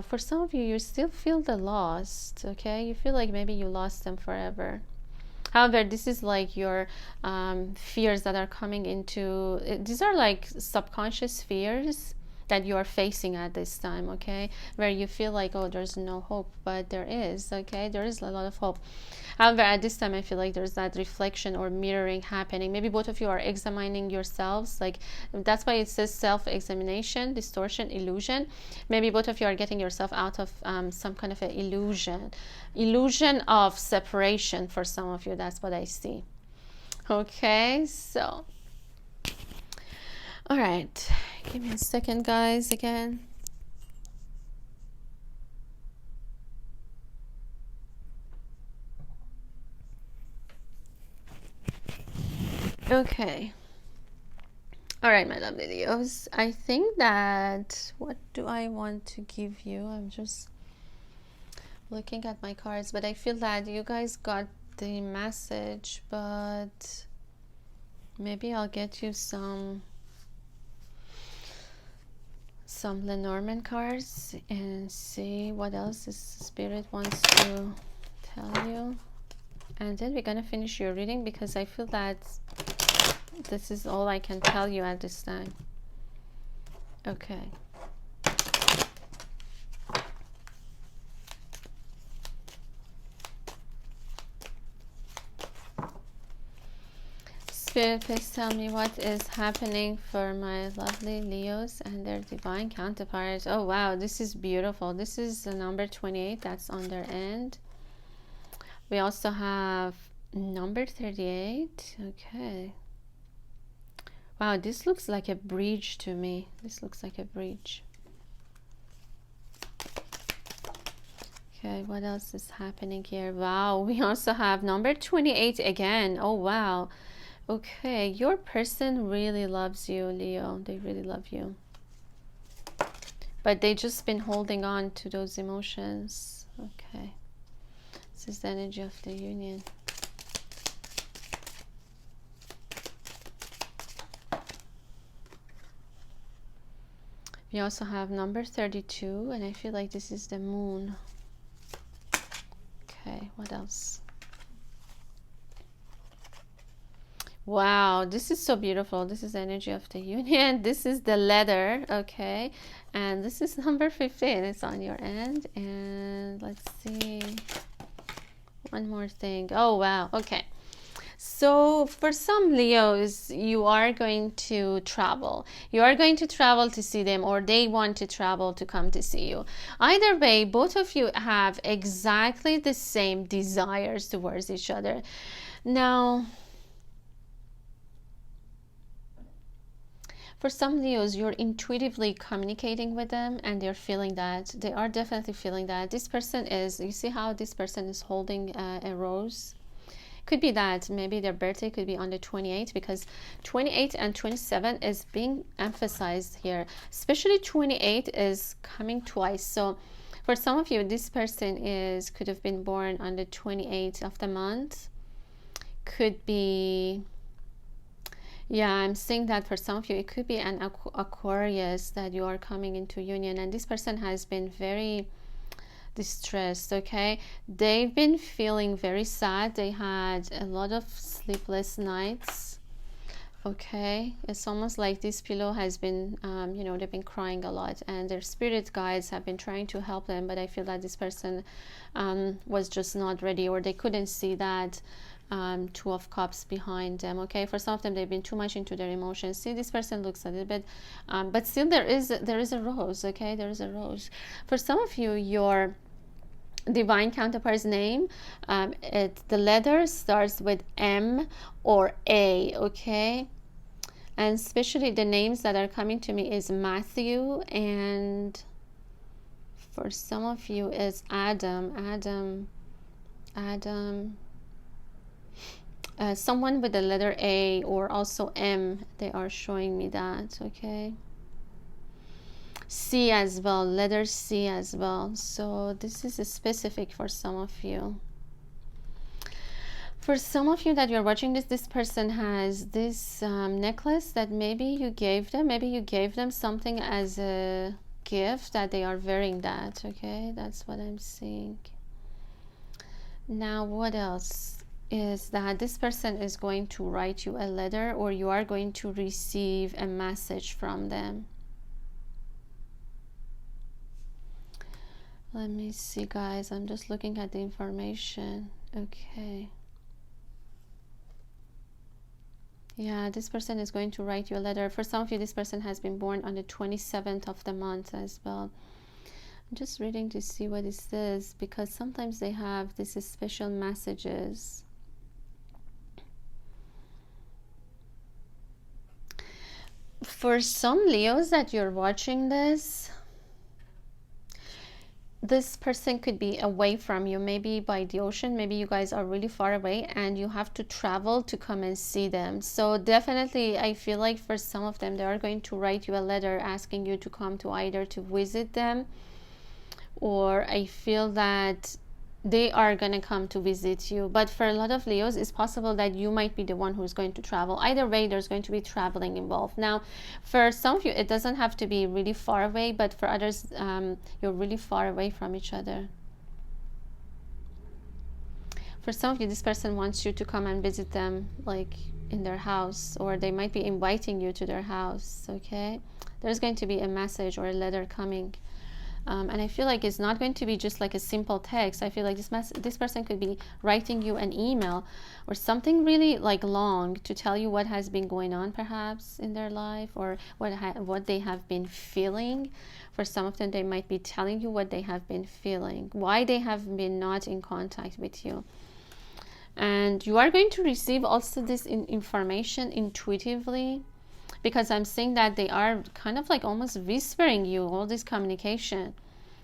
for some of you, you still feel the lost, okay? You feel like maybe you lost them forever. However, this is like your fears that are coming into... These are like subconscious fears that you are facing at this time, okay? Where you feel like, oh, there's no hope, but there is, okay? There is a lot of hope. However, at this time, I feel like there's that reflection or mirroring happening. Maybe both of you are examining yourselves. Like, that's why it says self-examination, distortion, illusion. Maybe both of you are getting yourself out of some kind of an illusion of separation. For some of you, that's what I see. Okay, so... all right, give me a second, guys, again. Okay. All right, my lovely Leos. I think that... what do I want to give you? I'm just looking at my cards, but I feel that you guys got the message, but maybe I'll get you some Lenormand cards and see what else the Spirit wants to tell you. And then we're gonna finish your reading, because I feel that this is all I can tell you at this time. Okay. Spirit, please tell me what is happening for my lovely Leos and their divine counterparts. Oh wow, this is beautiful. This is the number 28, that's on their end. We also have number 38. Okay. Wow, this looks like a bridge to me. This looks like a bridge. Okay, what else is happening here? Wow, we also have number 28 again. Oh wow. Okay, your person really loves you, Leo. They really love you. But they just been holding on to those emotions. Okay. This is the energy of the union. We also have number 32, and I feel like this is the moon. Okay, what else? Wow, this is so beautiful. This is the energy of the union. This is the letter, okay? And this is number 15. It's on your end. And let's see. One more thing. Oh, wow. Okay. So for some Leos, you are going to travel. You are going to travel to see them, or they want to travel to come to see you. Either way, both of you have exactly the same desires towards each other. Now, for some Leos, you're intuitively communicating with them and they're feeling that. They are definitely feeling that. This person is, you see how this person is holding a rose? Could be that maybe their birthday could be on the 28th, because 28 and 27 is being emphasized here. Especially 28 is coming twice. So for some of you, this person could have been born on the 28th of the month. Could be, yeah, I'm seeing that for some of you, it could be an Aquarius that you are coming into union, and this person has been very distressed. Okay, they've been feeling very sad. They had a lot of sleepless nights. Okay, it's almost like this pillow has been you know, they've been crying a lot, and their spirit guides have been trying to help them, but I feel that this person was just not ready, or they couldn't see that Two of Cups behind them. Okay, for some of them, they've been too much into their emotions. See, this person looks a little bit but still there is a rose. Okay, there is a rose. For some of you, your divine counterpart's name, the letter starts with M or A. Okay, and especially the names that are coming to me is Matthew, and for some of you is Adam. Someone with the letter A or also M, they are showing me that. Okay, C as well, letter C as well. So this is specific for some of you. For some of you that you're watching this person has this necklace that maybe you gave them something as a gift, that they are wearing that. Okay, that's what I'm seeing. Now, what else is that this person is going to write you a letter, or you are going to receive a message from them. Let me see, guys. I'm just looking at the information. Okay. Yeah, this person is going to write you a letter. For some of you, this person has been born on the 27th of the month as well. I'm just reading to see what is this, because sometimes they have these special messages. For some Leos that you're watching this person could be away from you, maybe by the ocean. Maybe you guys are really far away and you have to travel to come and see them. So definitely I feel like for some of them, they are going to write you a letter asking you to come to either to visit them, or I feel that they are going to come to visit you. But for a lot of Leos, it's possible that you might be the one who's going to travel. Either way, there's going to be traveling involved. Now, for some of you, it doesn't have to be really far away, but for others, you're really far away from each other. For some of you, this person wants you to come and visit them, like in their house, or they might be inviting you to their house. Okay, there's going to be a message or a letter coming And I feel like it's not going to be just like a simple text. I feel like this person could be writing you an email or something really like long to tell you what has been going on perhaps in their life, or what they have been feeling. For some of them, they might be telling you what they have been feeling, why they have been not in contact with you. And you are going to receive also this information intuitively, because I'm seeing that they are kind of like almost whispering you all this communication,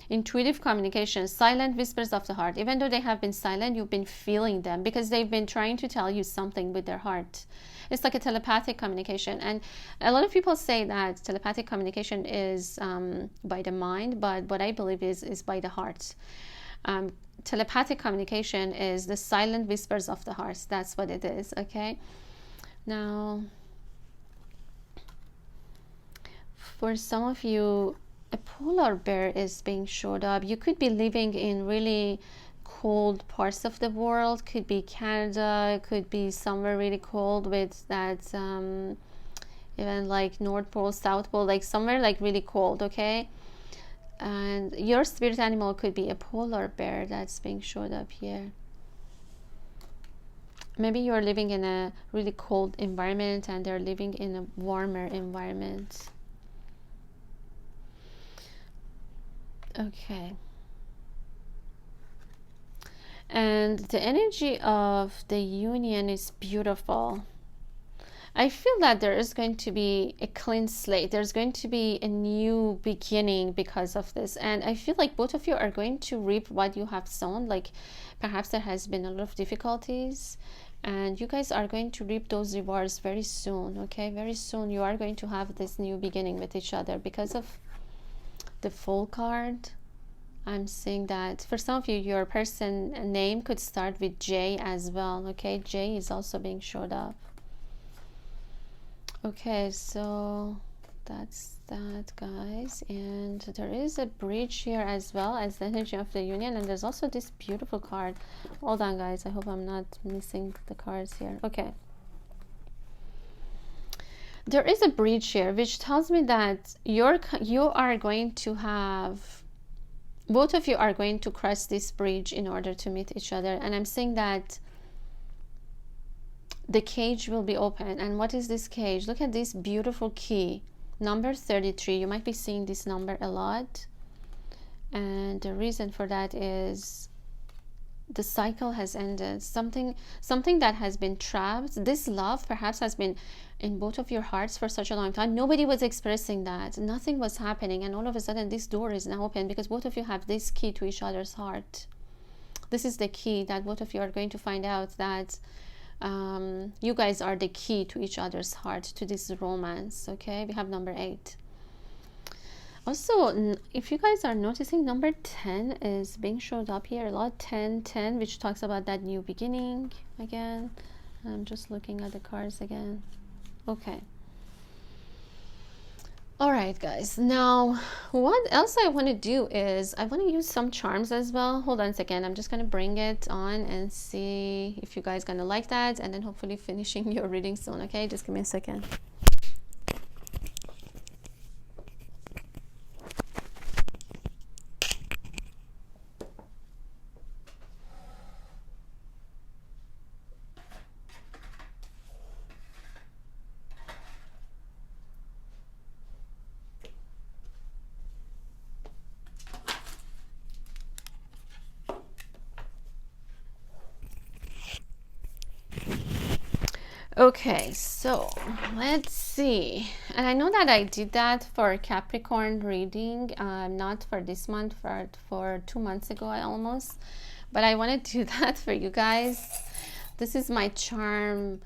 intuitive communication, silent whispers of the heart. Even though they have been silent, you've been feeling them because they've been trying to tell you something with their heart. It's like a telepathic communication. And a lot of people say that telepathic communication is by the mind, but what I believe is by the heart. Telepathic communication is the silent whispers of the heart. That's what it is. Okay, now for some of you, a polar bear is being showed up. You could be living in really cold parts of the world. Could be Canada, could be somewhere really cold with that even like North Pole, South Pole, like somewhere like really cold. Okay, and your spirit animal could be a polar bear that's being showed up here. Maybe you're living in a really cold environment and they're living in a warmer environment. Okay, and the energy of the union is beautiful. I feel that there is going to be a clean slate. There's going to be a new beginning because of this. And I feel like both of you are going to reap what you have sown. Like perhaps there has been a lot of difficulties and you guys are going to reap those rewards very soon. Okay, very soon you are going to have this new beginning with each other because of the Fool card. I'm seeing that for some of you, your person name could start with J as well. Okay, J is also being showed up. Okay, so that's that, guys. And there is a bridge here as well as the energy of the union, and there's also this beautiful card. Hold on, guys, I hope I'm not missing the cards here. Okay, there is a bridge here which tells me that you are going to have, both of you are going to cross this bridge in order to meet each other. And I'm saying that the cage will be open. And what is this cage? Look at this beautiful key, number 33. You might be seeing this number a lot, and the reason for that is the cycle has ended. Something that has been trapped, this love perhaps has been in both of your hearts for such a long time. Nobody was expressing that, nothing was happening, and all of a sudden this door is now open because both of you have this key to each other's heart. This is the key that both of you are going to find out, that you guys are the key to each other's heart, to this romance. Okay, we have number 8. Also, if you guys are noticing, number 10 is being showed up here a lot. 10, which talks about that new beginning again. I'm just looking at the cards again. Okay. All right, guys. Now, what else I want to do is I want to use some charms as well. Hold on a second. I'm just going to bring it on and see if you guys going to like that, and then hopefully finishing your reading soon. Okay, just give me a second. Okay, so let's see. And I know that I did that for Capricorn reading, not for this month, for 2 months ago almost, but I want to do that for you guys. This is my charm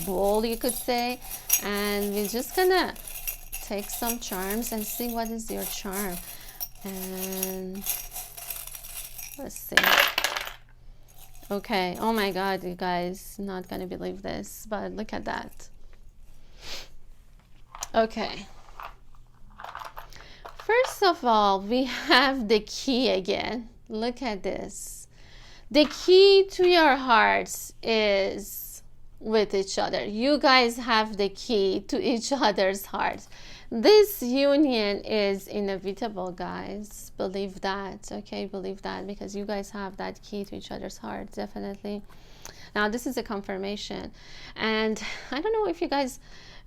bowl, you could say, and we're just gonna take some charms and see what is your charm. And let's see. Okay, oh my god, you guys, not gonna believe this, but look at that. Okay, first of all, we have the key again. Look at this. The key to your hearts is with each other. You guys have the key to each other's hearts. This union is inevitable, guys. Believe that, okay? Believe that, because you guys have that key to each other's heart, definitely. Now, this is a confirmation. And I don't know if you guys,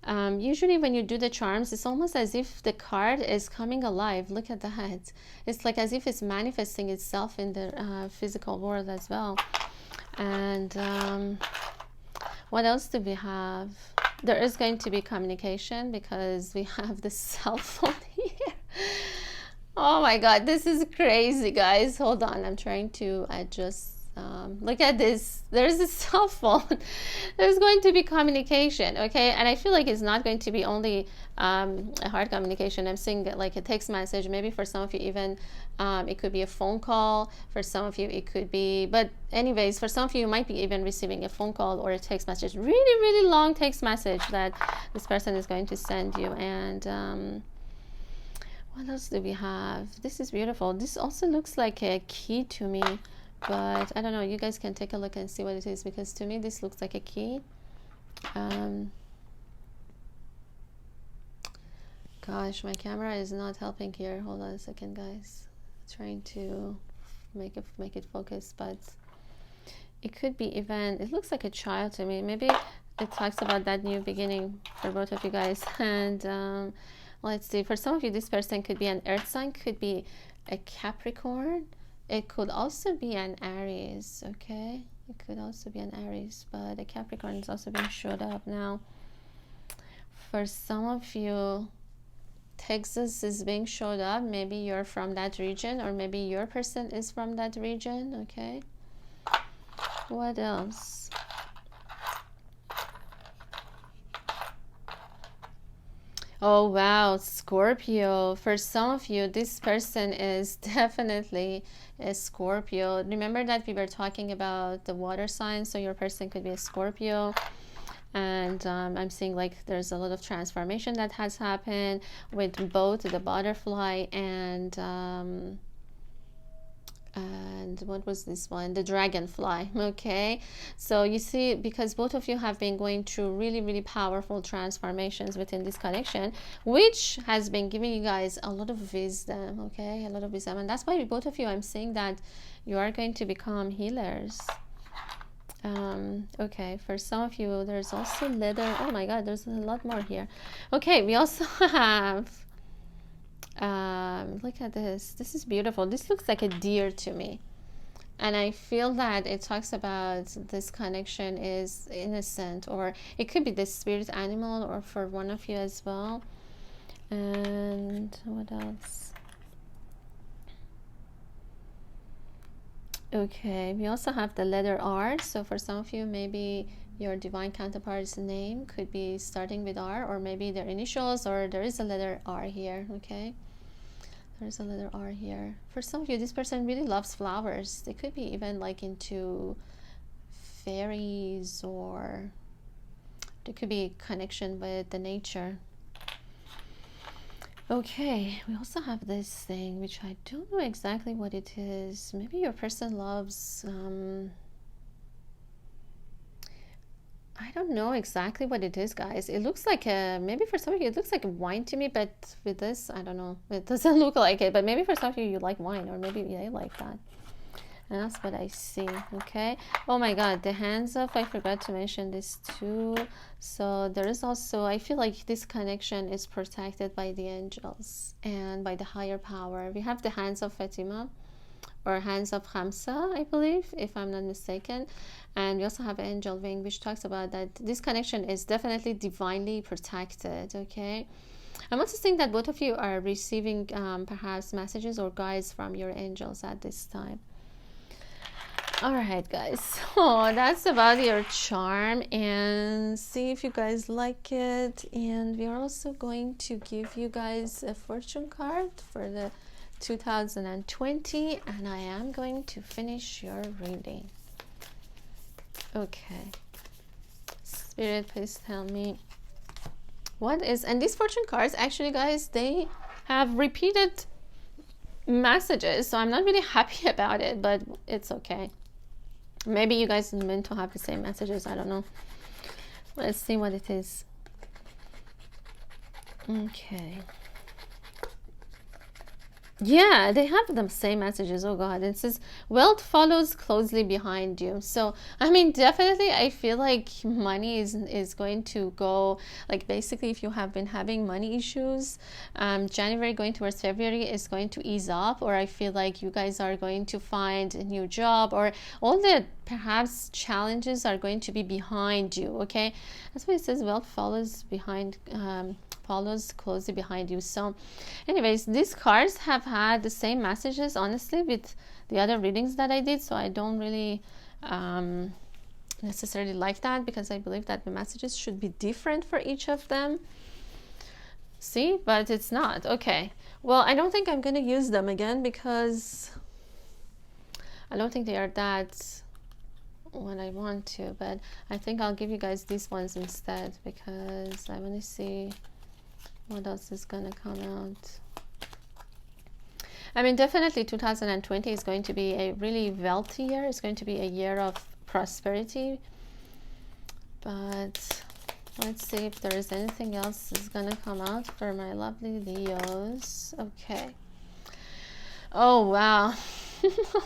usually when you do the charms, it's almost as if the card is coming alive. Look at that. It's like as if it's manifesting itself in the physical world as well. And what else do we have? There is going to be communication, because we have the cell phone here. Oh my god, this is crazy, guys. Hold on, I'm trying to adjust. Look at this. There's a cell phone. There's going to be communication, okay? And I feel like it's not going to be only a hard communication. I'm seeing like a text message. Maybe for some of you even it could be a phone call. For some of you it could be, but anyways, for some of you, you might be even receiving a phone call or a text message. Really long text message that this person is going to send you. And what else do we have? This is beautiful. This also looks like a key to me, but I don't know. You guys can take a look and see what it is, because to me this looks like a key. Gosh, my camera is not helping here. Hold on a second, guys. Trying to make it focus, but it could be even, it looks like a child to me. Maybe it talks about that new beginning for both of you guys. And let's see, for some of you, this person could be an earth sign, could be a Capricorn. It could also be an Aries, okay? It could also be an Aries, but a Capricorn is also being showed up now. For some of you, Texas is being showed up. Maybe you're from that region, or maybe your person is from that region, okay? What else? Oh wow, Scorpio. For some of you, this person is definitely a Scorpio. Remember that we were talking about the water signs, so your person could be a Scorpio. And I'm seeing like there's a lot of transformation that has happened with both the butterfly and what was this one, the dragonfly, okay? So you see, because both of you have been going through really powerful transformations within this connection, which has been giving you guys a lot of wisdom, okay? A lot of wisdom. And that's why both of you, I'm saying that you are going to become healers. Okay, for some of you, there's also leather. Oh my god, there's a lot more here. Okay, we also have look at this. This is beautiful. This looks like a deer to me, and I feel that it talks about this connection is innocent, or it could be the spirit animal, or for one of you as well. And what else? Okay, we also have the letter R. So for some of you, maybe your divine counterpart's name could be starting with R, or maybe their initials, or there is a letter R here, okay? There's a letter R here. For some of you, this person really loves flowers. They could be even like into fairies, or there could be connection with the nature. Okay, we also have this thing, which I don't know exactly what it is. Maybe your person loves, I don't know exactly what it is, guys. It looks like a, maybe for some of you, it looks like a wine to me, but with this, I don't know. It doesn't look like it, but maybe for some of you, you like wine, or maybe they like that. And that's what I see, okay? Oh my god, the hands of, I forgot to mention this too. So there is also, I feel like this connection is protected by the angels and by the higher power. We have the hands of Fatima, or hands of Hamsa, I believe, if I'm not mistaken. And we also have angel wing, which talks about that this connection is definitely divinely protected, okay? I'm also seeing that both of you are receiving perhaps messages or guides from your angels at this time. All right, guys, so that's about your charm, and see if you guys like it. And we are also going to give you guys a fortune card for the 2020, and I am going to finish your reading. Okay, Spirit, please tell me what is, and these fortune cards, actually, guys, they have repeated messages, so I'm not really happy about it, but it's okay. Maybe you guys meant to have the same messages, I don't know. Let's see what it is. Okay. Yeah, they have the same messages. Oh God, it says wealth follows closely behind you. So I mean, definitely, I feel like money is going to go, like, basically, if you have been having money issues, January going towards February is going to ease up, or I feel like you guys are going to find a new job, or all the perhaps challenges are going to be behind you. Okay, that's why it says wealth follows behind. Follows closely behind you. So anyways, these cards have had the same messages, honestly, with the other readings that I did, so I don't really necessarily like that, because I believe that the messages should be different for each of them. See, but it's not. Okay, well, I don't think I'm gonna use them again, because I don't think they are that what I want to, but I think I'll give you guys these ones instead, because I want to see what else is gonna come out. I mean, definitely 2020 is going to be a really wealthy year. It's going to be a year of prosperity. But let's see if there is anything else is gonna come out for my lovely Leos. Okay. Oh, wow.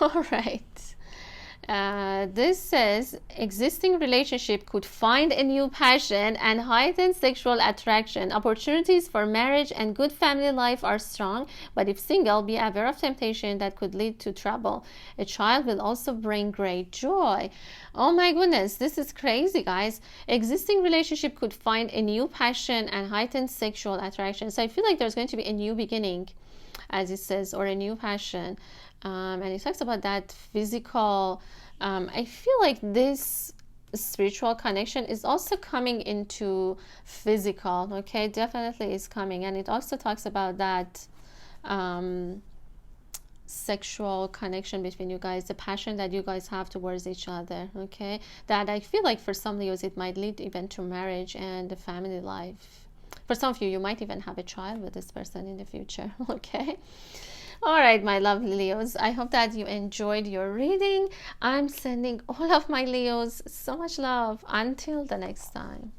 All right. This says existing relationship could find a new passion and heighten sexual attraction. Opportunities for marriage and good family life are strong, but if single, be aware of temptation that could lead to trouble. A child will also bring great joy. Oh my goodness, this is crazy, guys. Existing relationship could find a new passion and heighten sexual attraction. So I feel like there's going to be a new beginning, as it says, or a new passion. And it talks about that physical. I feel like this spiritual connection is also coming into physical. Okay, definitely is coming. And it also talks about that sexual connection between you guys, the passion that you guys have towards each other. Okay, that I feel like for some Leos it might lead even to marriage and the family life. For some of you, you might even have a child with this person in the future. Okay. All right, my lovely Leos, I hope that you enjoyed your reading. I'm sending all of my Leos so much love. Until the next time.